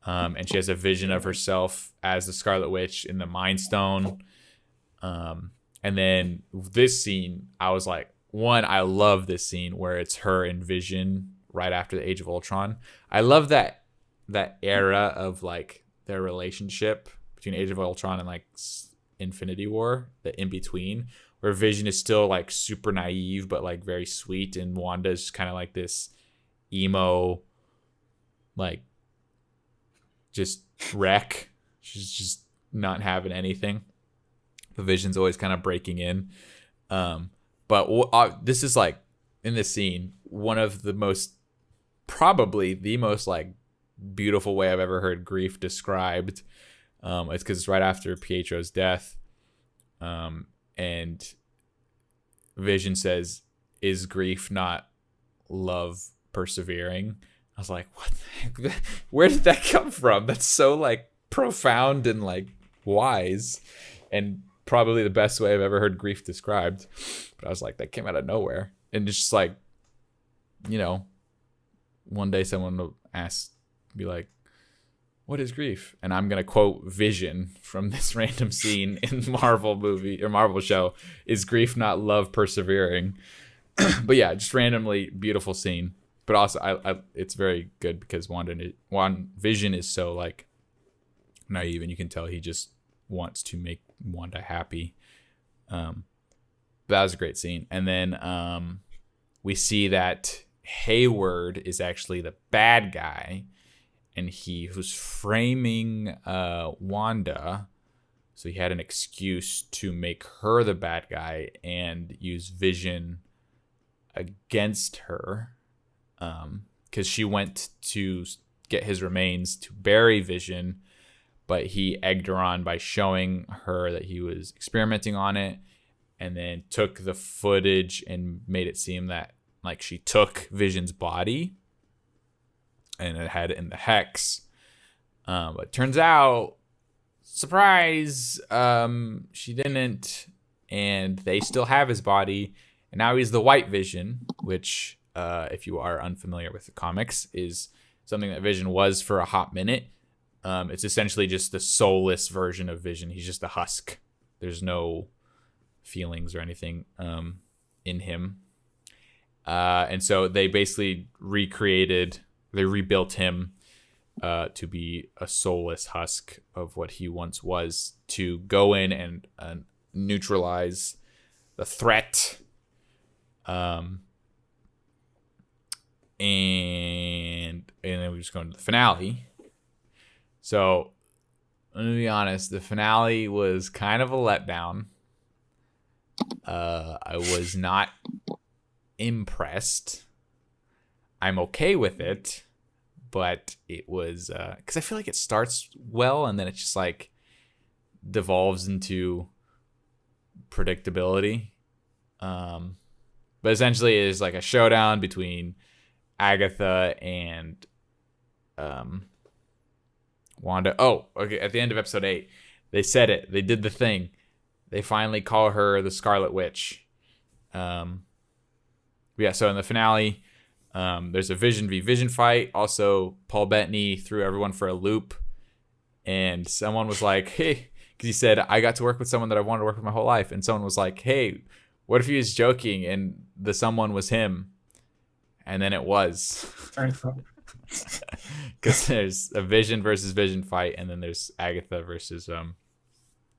and she has a vision of herself as the Scarlet Witch in the Mind Stone. And then this scene, I was like, I love this scene where it's her and Vision right after the Age of Ultron. I love that era of like their relationship between Age of Ultron and like Infinity War, the in between, where Vision is still like super naive but like very sweet, and Wanda is kind of like this emo, like just wreck. She's just not having anything. The Vision's always kind of breaking in. But this is like, in this scene, one of the most, probably the most like beautiful way I've ever heard grief described. It's because it's right after Pietro's death. And Vision says, "Is grief not love persevering?" I was like, what the heck? Where did that come from? That's so like profound and like wise, and probably the best way I've ever heard grief described. But I was like, that came out of nowhere. And it's just like, one day someone will be like, what is grief? And I'm going to quote Vision from this random scene in Marvel movie or Marvel show. Is grief not love persevering? But yeah, just randomly beautiful scene. But also, it's very good because Vision is so like naive, and you can tell he just wants to make Wanda happy. That was a great scene. And then we see that Hayward is actually the bad guy, and he was framing Wanda, so he had an excuse to make her the bad guy and use Vision against her, because she went to get his remains to bury Vision, but he egged her on by showing her that he was experimenting on it, and then took the footage and made it seem that like she took Vision's body and it had it in the hex. But turns out, surprise, she didn't, and they still have his body, and now he's the White Vision, which, if you are unfamiliar with the comics, is something that Vision was for a hot minute. It's essentially just the soulless version of Vision. He's just a husk. There's no feelings or anything in him. And so they basically rebuilt him to be a soulless husk of what he once was, to go in and neutralize the threat. And then we just go into the finale. So let me be honest, the finale was kind of a letdown. I was not impressed. I'm okay with it, but it was because I feel like it starts well and then it just like devolves into predictability. But essentially it is like a showdown between Agatha and Wanda. Oh, okay. At the end of episode 8, they said it. They did the thing. They finally call her the Scarlet Witch. Yeah, so in the finale, there's a Vision v Vision fight. Also, Paul Bettany threw everyone for a loop. And someone was like, hey, because he said, I got to work with someone that I wanted to work with my whole life. And someone was like, hey, what if he was joking and the someone was him? And then it was. Because there's a Vision versus Vision fight, and then there's Agatha versus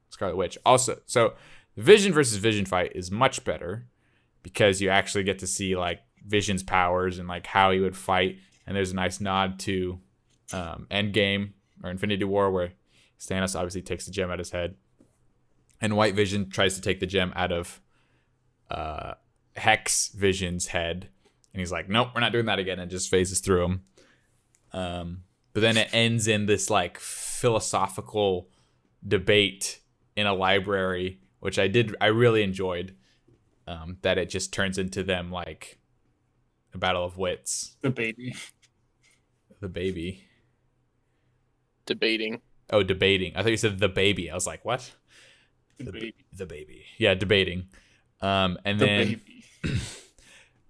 Scarlet Witch. Also, so the Vision versus Vision fight is much better because you actually get to see like Vision's powers and like how he would fight, and there's a nice nod to Endgame or Infinity War where Thanos obviously takes the gem out of his head, and White Vision tries to take the gem out of Hex Vision's head, and he's like, nope, we're not doing that again, and just phases through him. But then it ends in this like philosophical debate in a library, which I really enjoyed. That it just turns into them like a battle of wits. The baby. Debating. Oh, debating. I thought you said the baby. I was like, what? The baby. Yeah, debating. And the then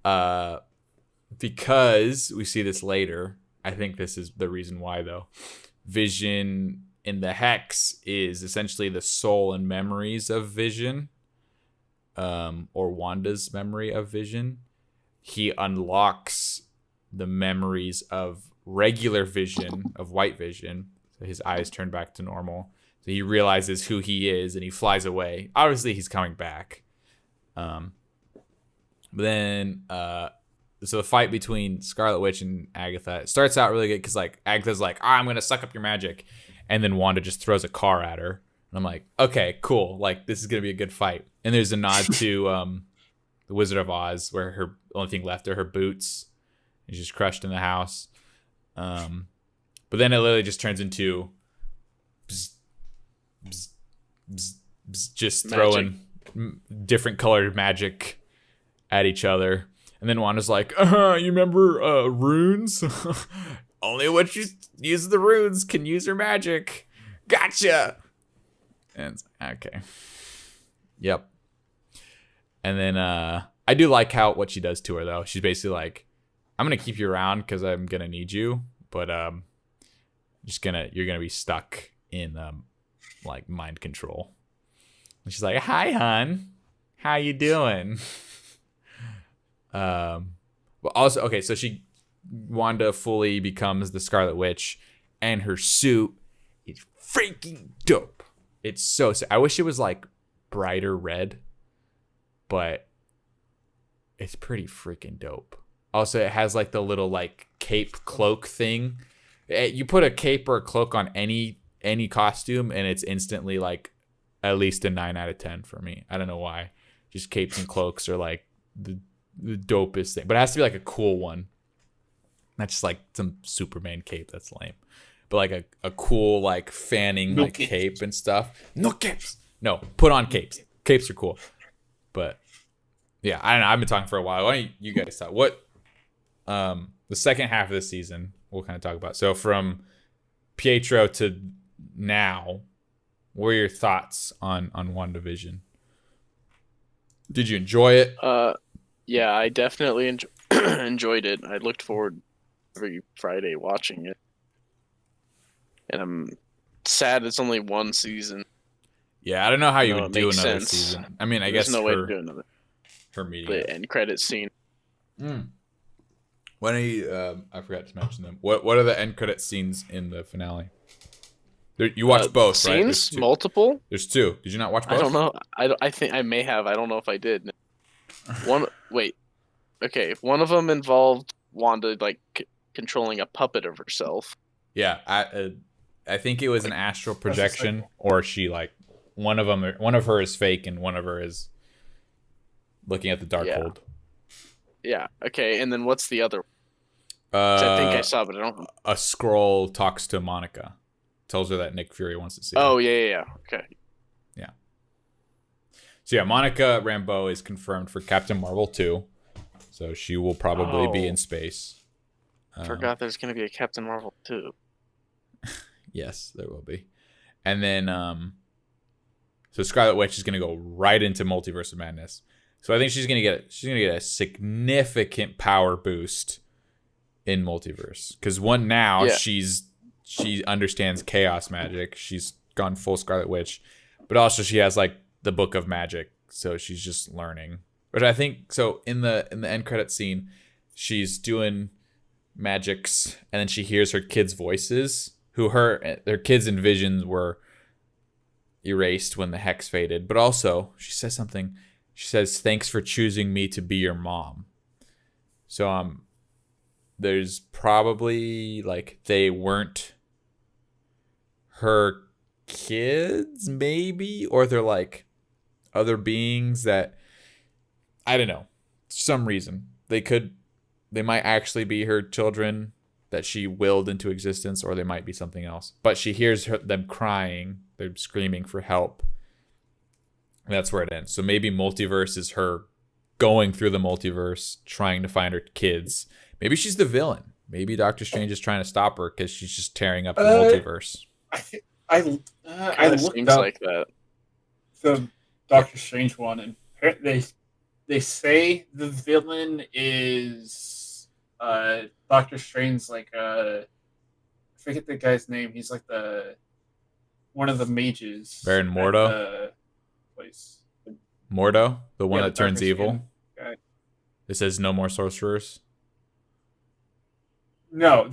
baby. Because we see this later, I think this is the reason why though. Vision in the Hex is essentially the soul and memories of Vision. Or Wanda's memory of Vision. He unlocks the memories of regular Vision, of White Vision. So his eyes turn back to normal. So he realizes who he is and he flies away. Obviously, he's coming back. But then, so the fight between Scarlet Witch and Agatha, it starts out really good because like Agatha's like, I'm going to suck up your magic. And then Wanda just throws a car at her. And I'm like, okay, cool. Like, this is going to be a good fight. And there's a nod to the Wizard of Oz, where her only thing left are her boots. And she's crushed in the house. But then it literally just turns into just throwing different colored magic at each other. And then Wanda's like, you remember runes? Only what you use the runes can use her magic. Gotcha. And it's like, okay. Yep. And then I do like what she does to her though. She's basically like, I'm gonna keep you around because I'm gonna need you, but you're gonna be stuck in like mind control. And she's like, hi, hon. How you doing? But also, okay, so Wanda fully becomes the Scarlet Witch, and her suit is freaking dope. It's so sick. I wish it was like brighter red but it's pretty freaking dope. Also, it has like the little like cape cloak thing. You put a cape or a cloak on any costume, and it's instantly like at least a 9 out of 10 for me. I don't know why. Just capes and cloaks are like the dopest thing, but it has to be like a cool one. Not just like some Superman cape that's lame, but like a cool like fanning like cape and stuff. No capes. No, put on capes. Capes are cool. But yeah, I don't know. I've been talking for a while. Why don't you guys talk? What the second half of the season we'll kind of talk about. So from Pietro to now, what are your thoughts on WandaVision? Did you enjoy it? Yeah, I definitely enjoyed it. I looked forward every Friday watching it. And I'm sad it's only one season. Yeah, I don't know how you No, would it do makes another sense. season. I mean, I There's guess no way to do another. her meeting. The end credit scene. When I forgot to mention them. What are the end credit scenes in the finale? You watched both, scenes? Right? Multiple? There's two. Did you not watch both? I don't know. I think I may have. I don't know if I did. Wait. Okay, one of them involved Wanda like controlling a puppet of herself. Yeah, I think it was an astral projection, or she like one of her is fake and one of her is looking at the Darkhold. Yeah. Okay, and then what's the other? I think I saw, but I don't. A scroll talks to Monica, tells her that Nick Fury wants to see her. Oh yeah. Okay. Yeah. So yeah, Monica Rambeau is confirmed for Captain Marvel 2, so she will probably be in space. Forgot there's gonna be a Captain Marvel 2. Yes, there will be. And then so Scarlet Witch is gonna go right into Multiverse of Madness. So I think she's gonna get a significant power boost in Multiverse, because she understands chaos magic. She's gone full Scarlet Witch, but also she has like the Book of Magic, so she's just learning. But I think so in the end credit scene, she's doing magics, and then she hears her kids' voices, who their kids' visions were erased when the hex faded. But also she says something. She says, "Thanks for choosing me to be your mom." So there's probably like they weren't her kids, maybe, or they're like other beings that I don't know. Some reason they might actually be her children that she willed into existence, or they might be something else. But she hears them crying, they're screaming for help. And that's where it ends. So maybe Multiverse is her going through the multiverse, trying to find her kids. Maybe she's the villain. Maybe Doctor Strange is trying to stop her because she's just tearing up the multiverse. I looked seems up like that. the Doctor Strange one, and they say the villain is Doctor Strange. Like I forget the guy's name. He's like one of the mages. Baron Mordo. Place. Mordo, the one that turns Darker evil. Guy. It says no more sorcerers. No,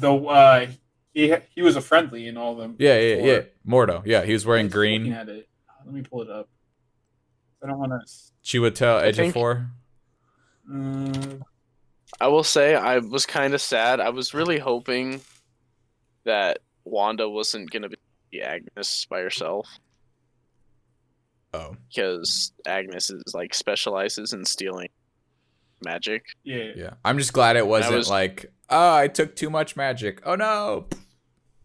he was a friendly in all of them. Yeah. Mordo. Yeah, he was wearing Looking green. at it. Let me pull it up. I don't want to. Chiwetel Ejiofor. I will say I was kind of sad. I was really hoping that Wanda wasn't going to be Agnes by herself. Oh. Because Agnes is like specializes in stealing magic. Yeah. I'm just glad it wasn't like, oh, I took too much magic. Oh no.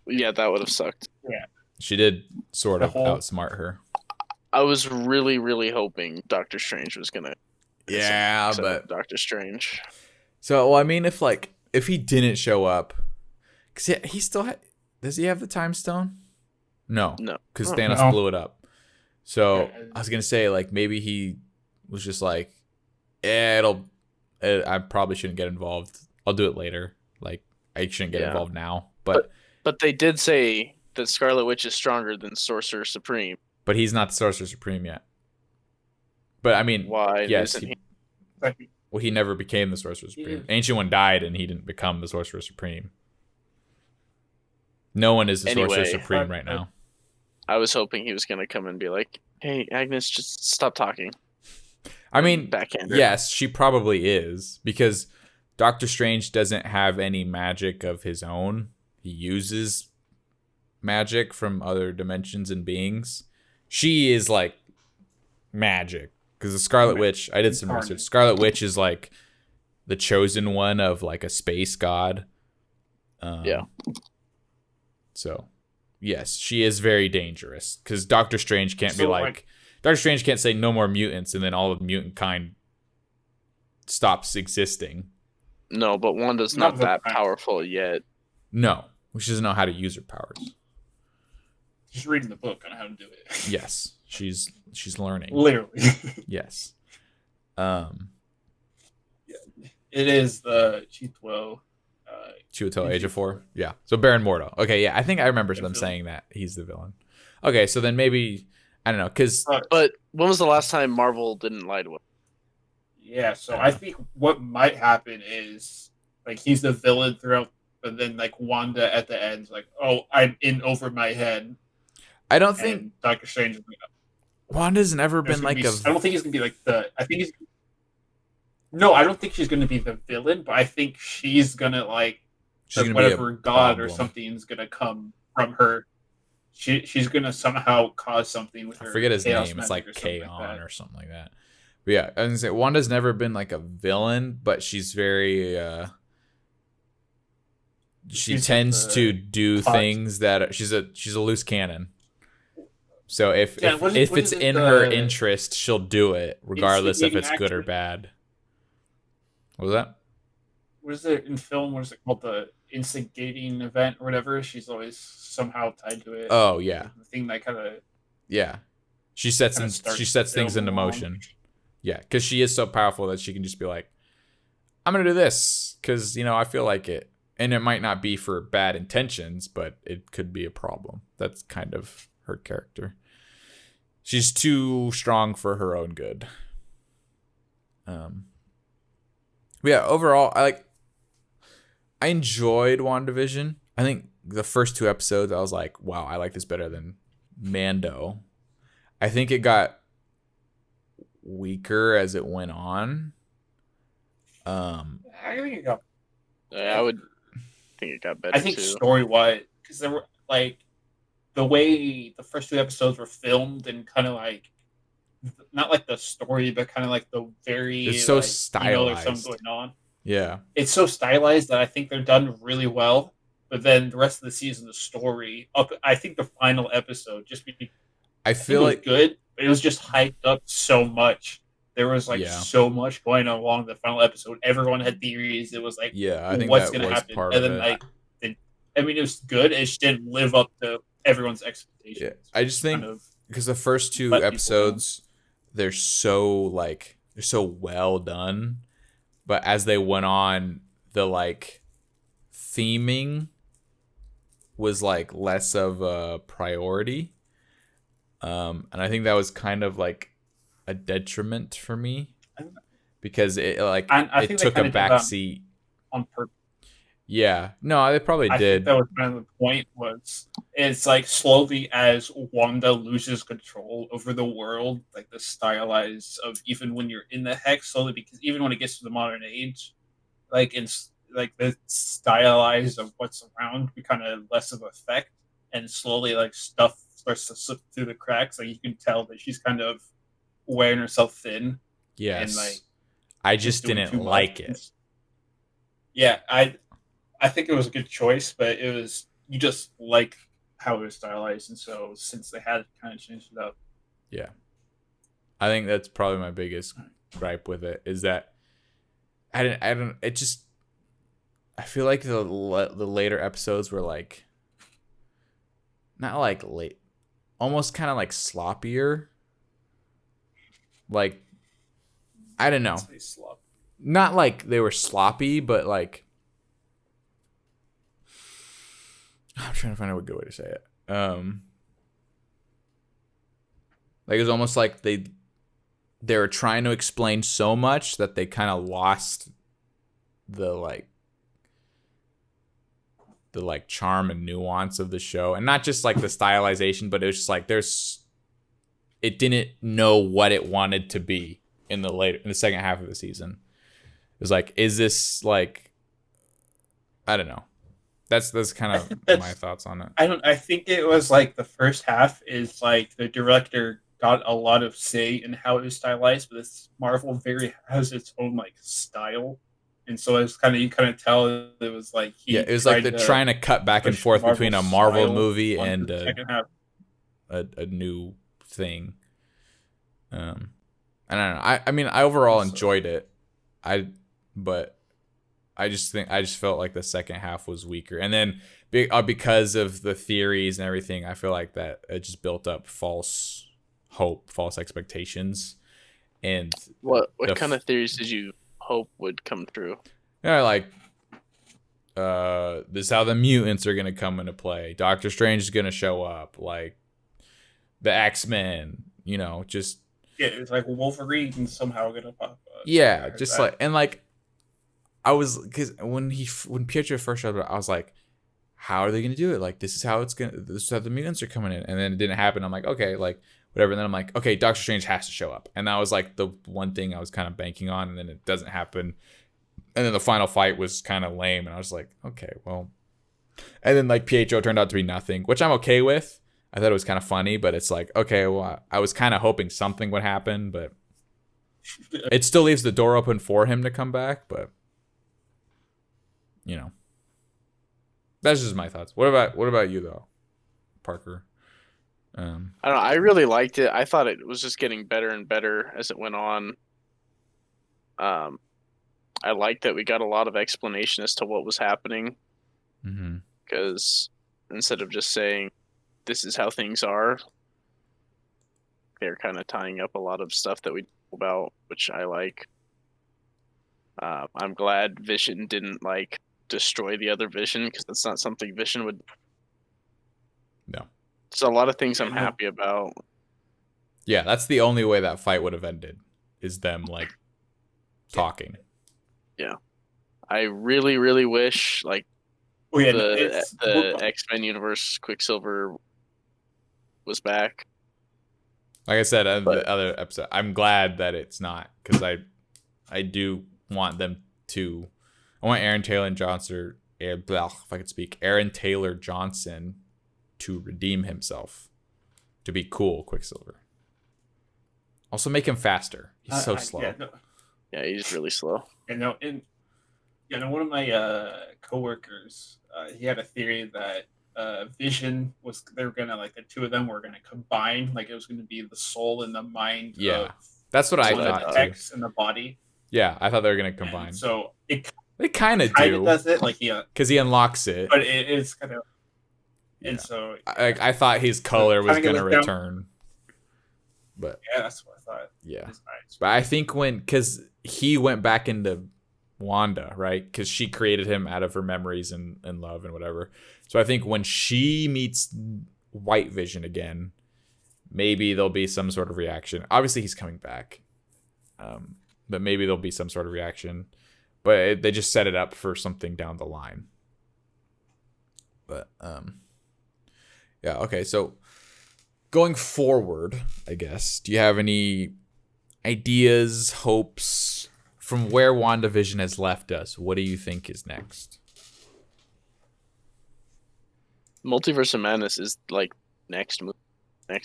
Yeah, that would have sucked. Yeah. She did sort of outsmart her. I was really, really hoping Doctor Strange was gonna. Yeah, but Doctor Strange. So, well, I mean, if he didn't show up, because he still does he have the time stone? No, because Thanos blew it up. So I was gonna say like maybe he was just like, I probably shouldn't get involved. I'll do it later. Like I shouldn't get involved now. But they did say that Scarlet Witch is stronger than Sorcerer Supreme. But he's not the Sorcerer Supreme yet. But I mean, why? Yes, isn't he? Well, he never became the Sorcerer Supreme. Ancient One died, and he didn't become the Sorcerer Supreme. No one is the Sorcerer Supreme right now. I was hoping he was going to come and be like, hey, Agnes, just stop talking. I mean, backhander. yes, she probably is, because Doctor Strange doesn't have any magic of his own. He uses magic from other dimensions and beings. She is like magic, because the Scarlet Witch, I did some research. Scarlet Witch is like the chosen one of like a space god. Yeah. So, yes, she is very dangerous, because Doctor Strange can't be like Doctor Strange can't say no more mutants and then all of mutant kind stops existing. No, but Wanda's not that powerful yet. No, she doesn't know how to use her powers. She's reading the book on how to do it. Yes, she's learning. Literally. Yes. It is the Chiwetel Ejiofor. Yeah. So Baron Mordo. Okay, yeah, I think I remember them saying that he's the villain. Okay, so then maybe I don't know, because. But when was the last time Marvel didn't lie to him? Yeah, so I think what might happen is like he's the villain throughout, but then like Wanda at the end is like, "Oh, I'm in over my head." I don't think Doctor Strange. Wanda's never been like a. I don't think he's gonna be like the. I think he's. No, I don't think she's gonna be the villain, but I think she's gonna like. She's gonna whatever be a god problem. Or something's gonna come from her. She's gonna somehow cause something with her. I forget his name. It's like Kaon or something like that. But yeah, I was gonna say Wanda's never been like a villain, but she's very. She tends to do things that she's a loose cannon. So if it's in her interest, she'll do it regardless if it's good or bad. What was that? What is it in film? What is it called? The instigating event or whatever. She's always somehow tied to it. Oh yeah. The thing that kind of. Yeah, she sets things into motion. Yeah, because she is so powerful that she can just be like, "I'm gonna do this because I feel like it," and it might not be for bad intentions, but it could be a problem. That's kind of her character. She's too strong for her own good. Yeah, overall, I enjoyed WandaVision. I think the first 2 episodes, I was like, wow, I like this better than Mando. I think it got weaker as it went on. I think it got. I would think it got better. I think story-wise, because there were like the way the first 2 episodes were filmed and kind of like not like the story, but kind of like the very. It's so stylized. There's something going on. Yeah, it's so stylized that I think they're done really well. But then the rest of the season, the story I think the final episode just I feel like good. But it was just hyped up so much. There was so much going on along the final episode. Everyone had theories. It was like, I think what's going to happen? And then it was good. It just didn't live up to everyone's expectations. Yeah. I just think because the first 2 episodes, they're so well done, but as they went on, the theming was less of a priority. And I think that was kind of a detriment for me because it it took a backseat on purpose. Yeah, no, they probably did. Think that was kind of the point. It's slowly as Wanda loses control over the world, the stylized of even when you're in the hex, slowly because even when it gets to the modern age, the stylized of what's around become less of effect, and slowly stuff starts to slip through the cracks. You can tell that she's kind of wearing herself thin. Yes, and I just didn't like it. Yeah, I think it was a good choice, but it was you just like how it was stylized, and so since they had kind of changed it up. Yeah, I think that's probably my biggest gripe with it is that I don't. It just I feel like the later episodes were not late, almost kind of sloppier. I don't know. Not they were sloppy, but I'm trying to find a good way to say it. It was almost they were trying to explain so much that they kind of lost the charm and nuance of the show, and not just the stylization, but it was just it didn't know what it wanted to be. in the second half of the season. It was like, is this like, I don't know. That's kind of my thoughts on it. I think it was like the first half is like the director got a lot of say in how it was stylized, but this Marvel very has its own like style. And so it's kind of, you kind of tell it was like it was like they're trying to cut back and forth between a Marvel movie and a new thing. I don't know. I mean, I overall enjoyed it. But I just felt like the second half was weaker, and then because of the theories and everything, I feel like that it just built up false hope, false expectations. And what kind of theories did you hope would come true? Yeah, like this is how the mutants are gonna come into play. Doctor Strange is gonna show up, like the X-Men. Just it's like Wolverine somehow gonna pop up. Yeah, just like, and like. I was, because when Pietro first showed up, I was like, how are they gonna do it? Like, this is how the mutants are coming in, and then it didn't happen. I'm like, okay, like whatever. And then I'm like, okay, Doctor Strange has to show up, and that was like the one thing I was kind of banking on, and then it doesn't happen. And then the final fight was kind of lame, and I was like, okay, well. And then like Pietro turned out to be nothing, which I'm okay with. I thought it was kind of funny, but it's like, okay, well, I was kind of hoping something would happen, but it still leaves the door open for him to come back, but. That's just my thoughts. What about you though, Parker? I don't know. I really liked it. I thought it was just getting better and better as it went on. I liked that we got a lot of explanation as to what was happening. Because instead of just saying, this is how things are, they're kind of tying up a lot of stuff that we know about, which I like. I'm glad Vision didn't like destroy the other Vision, because that's not something Vision would. No. So a lot of things I'm happy about. Yeah, that's the only way that fight would have ended, is them like talking. Yeah, I really, really wish like the X-Men universe Quicksilver was back. Like I said in the other episode, I'm glad that it's not, because I do want them to. I want Aaron Taylor Johnson, if I could speak, Aaron Taylor Johnson to redeem himself, to be cool Quicksilver. Also make him faster. He's so slow. Yeah, he's really slow. One of my coworkers, he had a theory that Vision was, they were gonna, like, the two of them were gonna combine, like it was gonna be the soul and the mind. Yeah, that's what I thought too. X and the body. Yeah, I thought they were gonna combine. And so they kind of do. Does it, like, because he unlocks it. But it's kind of. And so I thought his color was gonna return. But yeah, that's what I thought. Yeah, nice. But I think because he went back into Wanda, right? Because she created him out of her memories and love and whatever. So I think when she meets White Vision again, maybe there'll be some sort of reaction. Obviously, he's coming back, but maybe there'll be some sort of reaction. But they just set it up for something down the line. But yeah, okay. So going forward, I guess, do you have any ideas, hopes from where WandaVision has left us? What do you think is next? Multiverse of Madness is like next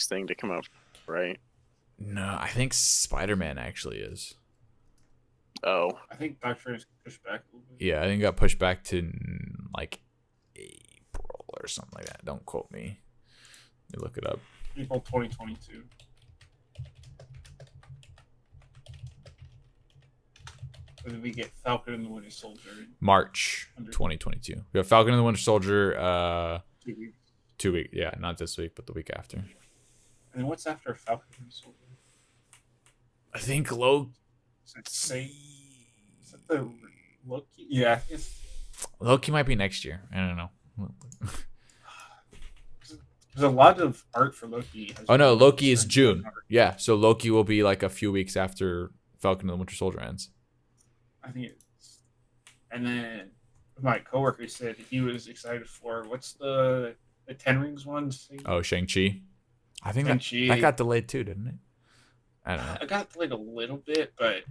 thing to come out, right? No, I think Spider-Man actually is. Oh, I think Doctor Strange pushed back a little bit. Yeah, I think it got pushed back to like April or something like that. Don't quote me. Let me look it up. April 2022. When did we get Falcon and the Winter Soldier? March 2022. We have Falcon and the Winter Soldier. 2 weeks. 2 weeks. Yeah, not this week, but the week after. And what's after Falcon and the Soldier? I think Loki. Is that the Loki? Yeah. Loki might be next year. I don't know. There's a lot of art for Loki. Oh no, Loki is June. Yeah, so Loki will be like a few weeks after Falcon and the Winter Soldier ends. I think it's. And then my coworker said he was excited for what's the Ten Rings one? Oh, Shang-Chi. I think that got delayed too, didn't it? I don't know. I got played a little bit, but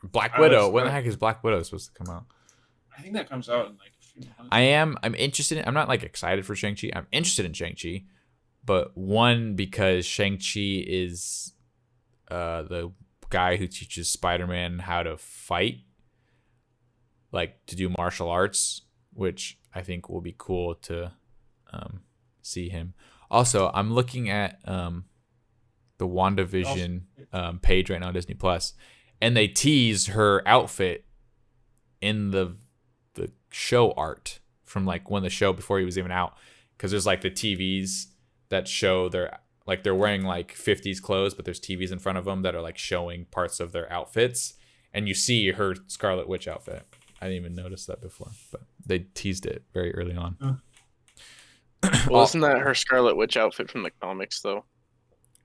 Black Widow. When the heck is Black Widow supposed to come out? I think that comes out in like a few months. I'm interested in, I'm not like excited for Shang-Chi. I'm interested in Shang-Chi, but one, because Shang-Chi is the guy who teaches Spider-Man how to fight, like to do martial arts, which I think will be cool to see him. Also, I'm looking at the WandaVision page right now on Disney Plus, and they tease her outfit in the show art from like when the show before he was even out, because there's like the TVs that show they're wearing like 50s clothes, but there's TVs in front of them that are like showing parts of their outfits, and you see her Scarlet Witch outfit. I didn't even notice that before, but they teased it very early on. Well, isn't that her Scarlet Witch outfit from the comics, though?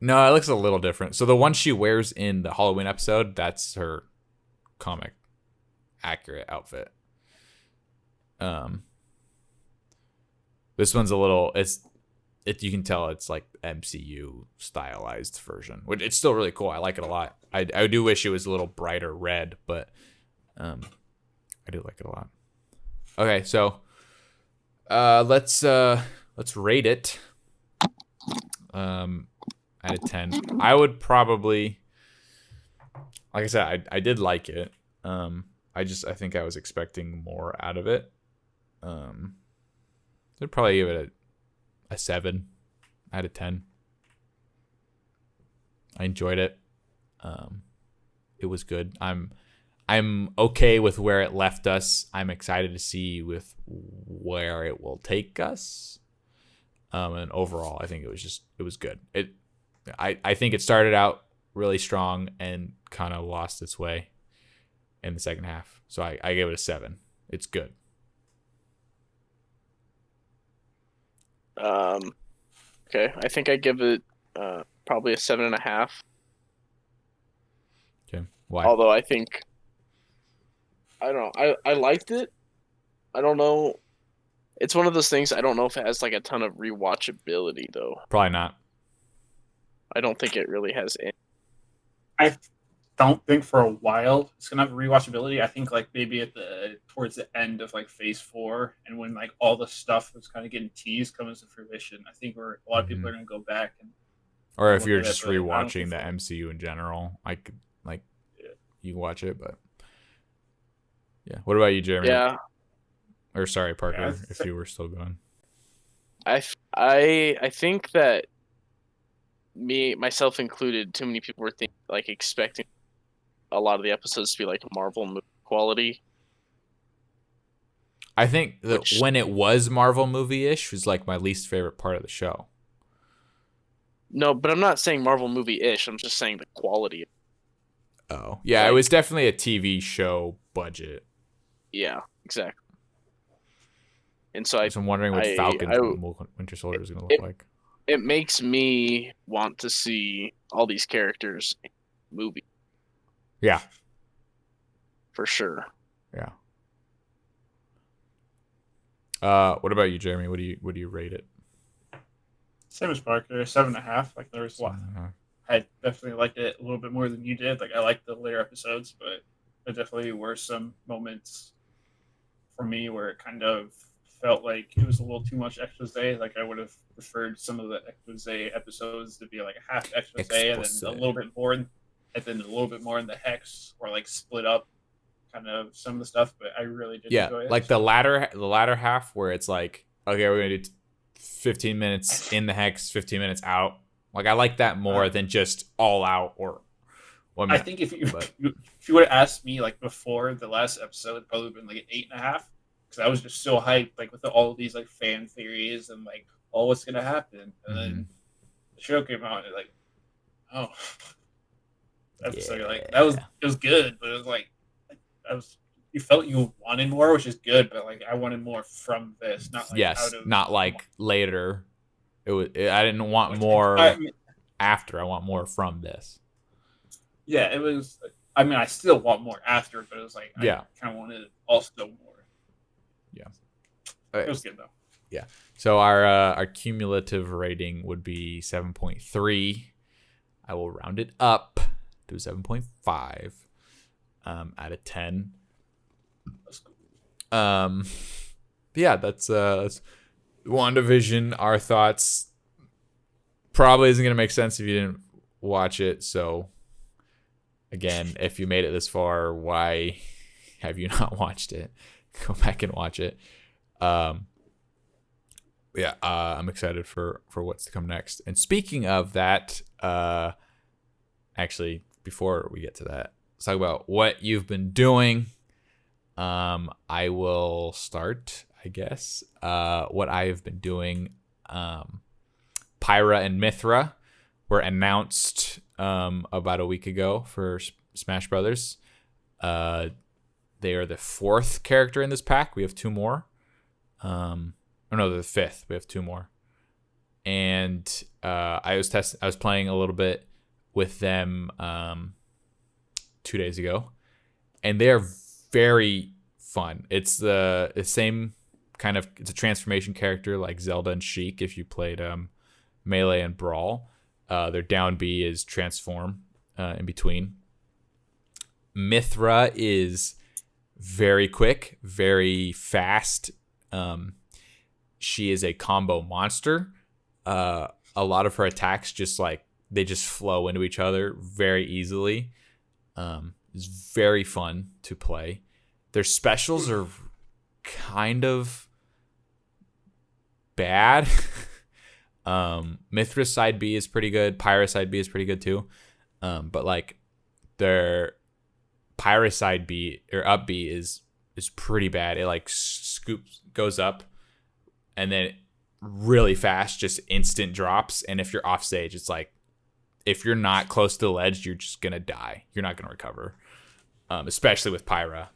No, it looks a little different. So the one she wears in the Halloween episode, that's her comic accurate outfit. This one's a little, you can tell it's like MCU stylized version, which it's still really cool. I like it a lot. I do wish it was a little brighter red, but I do like it a lot. Okay, so let's rate it out of 10. I would probably, like I said, I did like it. I think I was expecting more out of it. I'd probably give it a 7 out of 10. I enjoyed it. It was good. I'm okay with where it left us. I'm excited to see with where it will take us. And overall, I think it was good. I think it started out really strong and kind of lost its way in the second half. So I gave it a 7. It's good. Okay, I think I give it probably a 7.5. Okay, why? Although I think, I don't know, I liked it. I don't know. It's one of those things, I don't know if it has like a ton of rewatchability though. Probably not. I don't think it really has any. I don't think for a while it's gonna have rewatchability. I think like maybe towards the end of like phase 4, and when like all the stuff that's kind of getting teased comes to fruition, I think a lot of people are gonna go back or if you're just rewatching the MCU in general, I could you can watch it, but yeah. What about you, Jeremy? Yeah. Or sorry, Parker, if you were still going. I think that myself included, too many people were expecting a lot of the episodes to be like Marvel movie quality. I think that when it was Marvel movie-ish was like my least favorite part of the show. No, but I'm not saying Marvel movie-ish. I'm just saying the quality. Oh, yeah, it was definitely a TV show budget. Yeah, exactly. And so I'm wondering what Falcon and Winter Soldier is going to look like. It makes me want to see all these characters in the movie. Yeah. For sure. Yeah. What about you, Jeremy? What do you rate it? Same as Parker, 7.5. Like there was a lot. I definitely liked it a little bit more than you did. Like I liked the later episodes, but there definitely were some moments for me where it kind of felt like it was a little too much expose. Like I would have preferred some of the expose episodes to be like a half expose and then a little bit more, and then a little bit more in the hex, or like split up kind of some of the stuff. But I really did enjoy it. Like the latter half where it's like, okay, we're gonna do 15 minutes in the hex, 15 minutes out. Like I like that more than just all out or 1 minute. I think if you would have asked me like before the last episode, it'd probably been like an 8.5, because I was just so hyped like with all of these like fan theories and like what's gonna happen, and then the show came out and like, oh, episode like it was good, but it was like you felt you wanted more, which is good, but like I wanted more from this, not like not like later. I didn't want more after. I want more from this. Yeah, it was. I mean, I still want more after, but it was like I kind of wanted also more. Yeah, it was good though. Yeah. So our cumulative rating would be 7.3. I will round it up to a 7.5 out of 10. That's cool. Yeah, that's WandaVision. Our thoughts probably isn't gonna make sense if you didn't watch it. So again, if you made it this far, why have you not watched it? Go back and watch it. I'm excited for what's to come next. And speaking of that, actually, before we get to that, let's talk about what you've been doing. I will start, I guess. What I have been doing. Pyra and Mythra were announced about a week ago for Smash Brothers. They are the 4th character in this pack. We have 2 more. They're the 5th. We have 2 more. And I was playing a little bit with them 2 days ago, and they are very fun. It's the same kind of, it's a transformation character like Zelda and Sheik if you played Melee and Brawl. Their down B is transform in between. Mythra is very quick, very fast. She is a combo monster. A lot of her attacks just flow into each other very easily. It's very fun to play. Their specials are kind of bad. Mythra's side B is pretty good. Pyra's side B is pretty good too. But like their Pyra side B or up B is pretty bad. It like goes up and then really fast, just instant drops. And if you're off stage, it's like, if you're not close to the ledge, you're just going to die. You're not going to recover, especially with Pyra.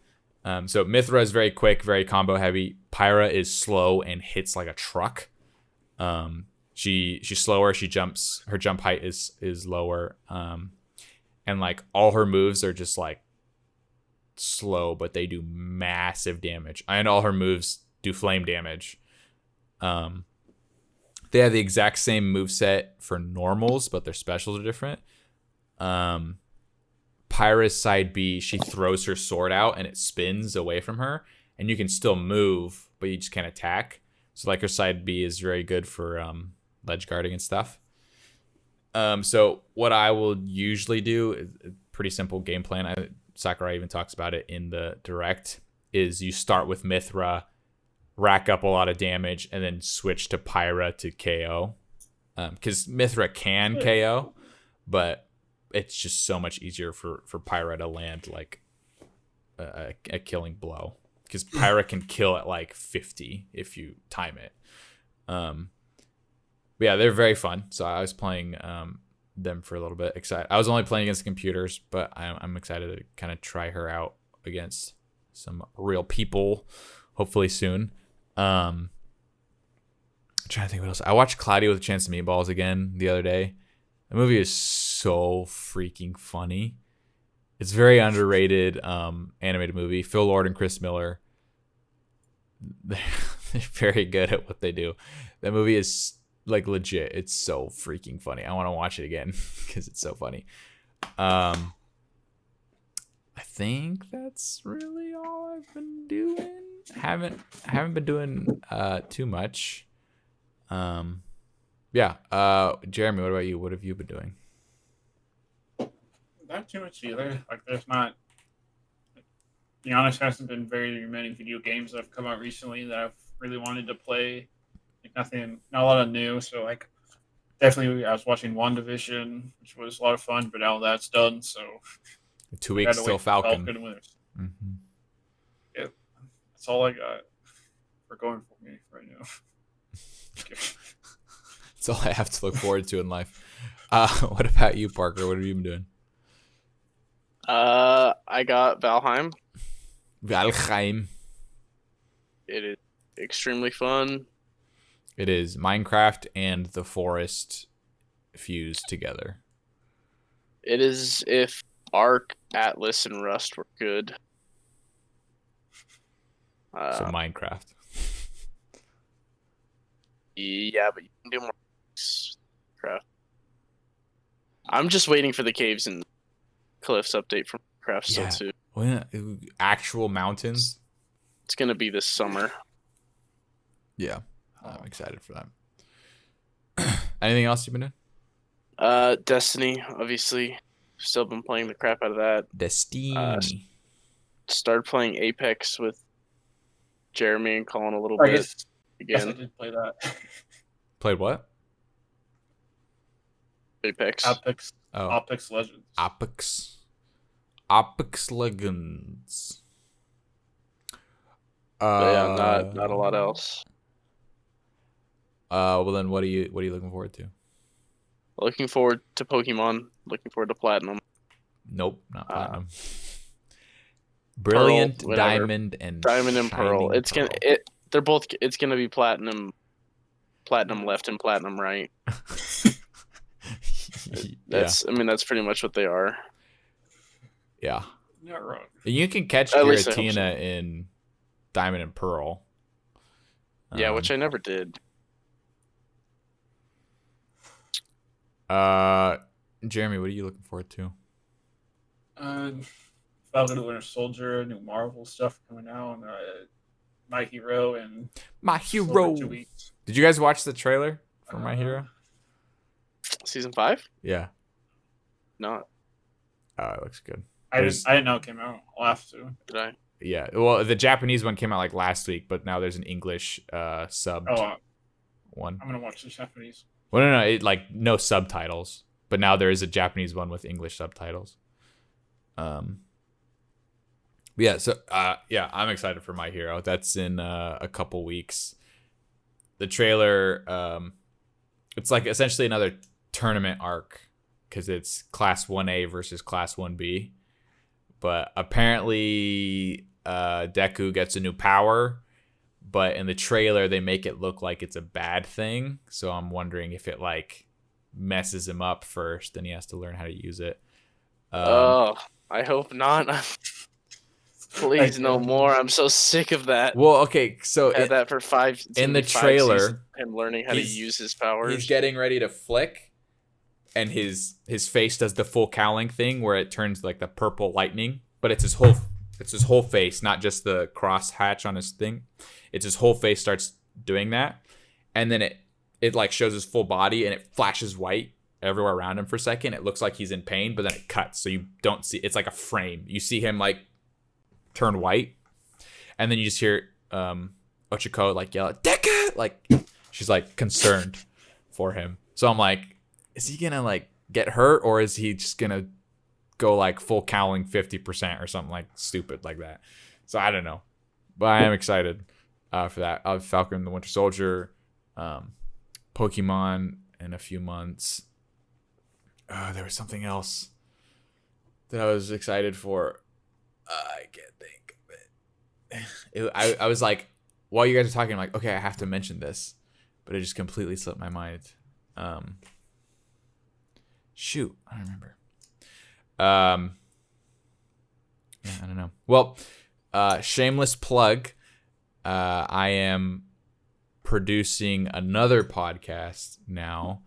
So Mythra is very quick, very combo heavy. Pyra is slow and hits like a truck. She's slower. She jumps. Her jump height is lower. And like all her moves are just like slow, but they do massive damage. And all her moves do flame damage. They have the exact same moveset for normals, but their specials are different. Pyra's side B, she throws her sword out and it spins away from her, and you can still move, but you just can't attack. So like her side B is very good for ledge guarding and stuff. So what I will usually do, is a pretty simple game plan. Sakurai even talks about it in the direct, is you start with Mythra, rack up a lot of damage, and then switch to Pyra to KO. Because Mythra can KO, but it's just so much easier for Pyra to land like a killing blow. Because Pyra can kill at like 50 if you time it. But yeah, they're very fun. So I was playing them for a little bit. Excited. I was only playing against computers, but I'm excited to kind of try her out against some real people, hopefully soon. I'm trying to think what else. I watched Cloudy with a Chance of Meatballs again the other day. The movie is so freaking funny. It's very underrated animated movie. Phil Lord and Chris Miller, they're very good at what they do. That movie is like legit. It's so freaking funny. I want to watch it again because it's so funny. I think that's really all I've been doing. Haven't been doing too much. Jeremy, what about you? What have you been doing? Not too much either. Like, there's not. To be honest, hasn't been very many video games that have come out recently that I've really wanted to play. Like, not a lot of new. So like, definitely, I was watching WandaVision, which was a lot of fun, but now that's done. So 2 weeks till Falcon. Mm-hmm. Yep, that's all I got for going for me right now. That's all I have to look forward to in life. What about you, Parker? What have you been doing? I got Valheim. Valheim. It is extremely fun. It is Minecraft and The Forest fused together. It is if Ark, Atlas, and Rust were good. So Minecraft. Yeah, but you can do more craft. I'm just waiting for the caves and Cliffs update from Craft Yeah. still too. Well, actual mountains. It's gonna be this summer. Yeah, I'm excited for that. Anything else you've been doing? Destiny, obviously. Still been playing the crap out of that. Destiny. Started playing Apex with Jeremy and Colin a little I bit guess I again. did play that. Played what? Apex. Oh, Apex Legends. Apex Legends. But yeah, not a lot else. Well then, what are you looking forward to? Looking forward to Pokemon. Looking forward to Platinum. Nope, not Platinum. Brilliant, Pearl, whatever. Diamond, and Pearl. Shining Pearl. They're both. It's gonna be Platinum left and Platinum right. That's. I mean, that's pretty much what they are. Yeah. Not wrong. You can catch At least I hope Giratina in Diamond and Pearl. Yeah, which I never did. Jeremy, what are you looking forward to? Falcon and Winter Soldier, new Marvel stuff coming out, My Hero, and My Hero. 2 weeks. Did you guys watch the trailer for My Hero? Season 5? Yeah. Not. Oh, it looks good. I didn't know it came out. I'll have to. Did I? Yeah. Well, the Japanese one came out like last week, but now there's an English subbed one. I'm gonna watch the Japanese. Well, no, like no subtitles, but now there is a Japanese one with English subtitles. Yeah. So, yeah, I'm excited for My Hero. That's in a couple weeks. The trailer, it's like essentially another tournament arc because it's Class 1A versus Class 1B. But apparently, Deku gets a new power. But in the trailer, they make it look like it's a bad thing. So I'm wondering if it like messes him up first, and he has to learn how to use it. I hope not. Please, no more. I'm so sick of that. Well, okay, so I had that for 5 in the 5 trailer, seasons, him learning how to use his powers. He's getting ready to flick, and his face does the full cowling thing where it turns like the purple lightning, but it's his whole face, not just the cross hatch on his thing. It's his whole face starts doing that, and then it like shows his full body, and it flashes white everywhere around him for a second. It looks like he's in pain, but then it cuts, so you don't see. It's like a frame. You see him like turn white, and then you just hear Ochako like yell "Deku!" Like she's like concerned for him. So I'm like, is he gonna like get hurt, or is he just gonna go like full cowling 50% or something like stupid like that? So I don't know, but I am excited for that. I'll have Falcon and the Winter Soldier, Pokemon in a few months. There was something else that I was excited for. I can't think of it. I was like, while you guys are talking, I'm like, okay, I have to mention this, but it just completely slipped my mind. Shoot, I don't remember. Yeah, I don't know. Well, shameless plug. I am producing another podcast now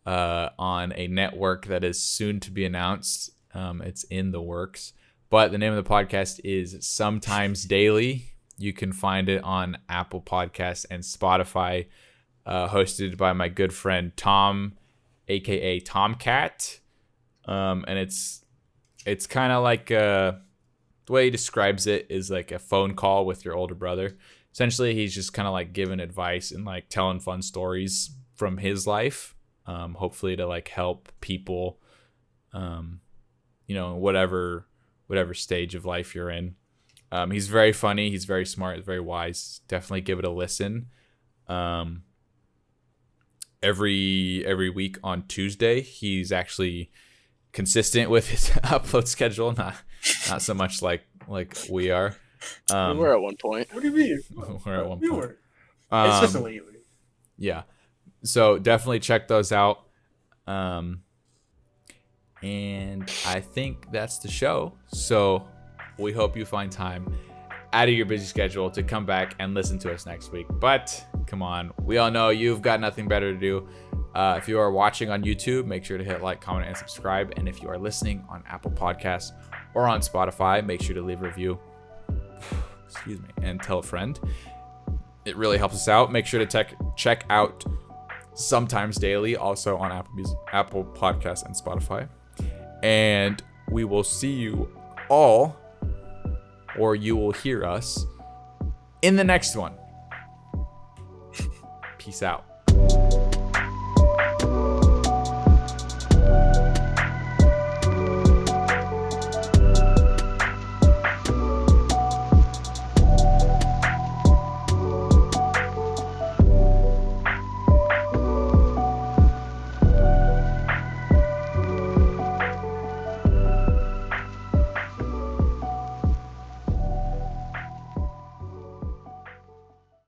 on a network that is soon to be announced. It's in the works. But the name of the podcast is Sometimes Daily. You can find it on Apple Podcasts and Spotify, hosted by my good friend Tom, a.k.a. Tomcat. And it's kind of like, the way he describes it is like a phone call with your older brother. Essentially, he's just kind of like giving advice and like telling fun stories from his life, hopefully to like help people, whatever stage of life you're in. He's very funny. He's very smart. He's very wise. Definitely give it a listen. Every week on Tuesday, he's actually consistent with his upload schedule. Not so much like we are. We were at one point. What do you mean? We're at one We point. were. It's just lately. Yeah. So definitely check those out. And I think that's the show. So we hope you find time out of your busy schedule to come back and listen to us next week. But come on, we all know you've got nothing better to do. If you are watching on YouTube, make sure to hit like, comment, and subscribe. And if you are listening on Apple Podcasts or on Spotify, make sure to leave a review. Excuse me. And tell a friend. It really helps us out. Make sure to check out Sometimes Daily, also on Apple Podcasts and Spotify. And we will see you all, or you will hear us, in the next one. Peace out.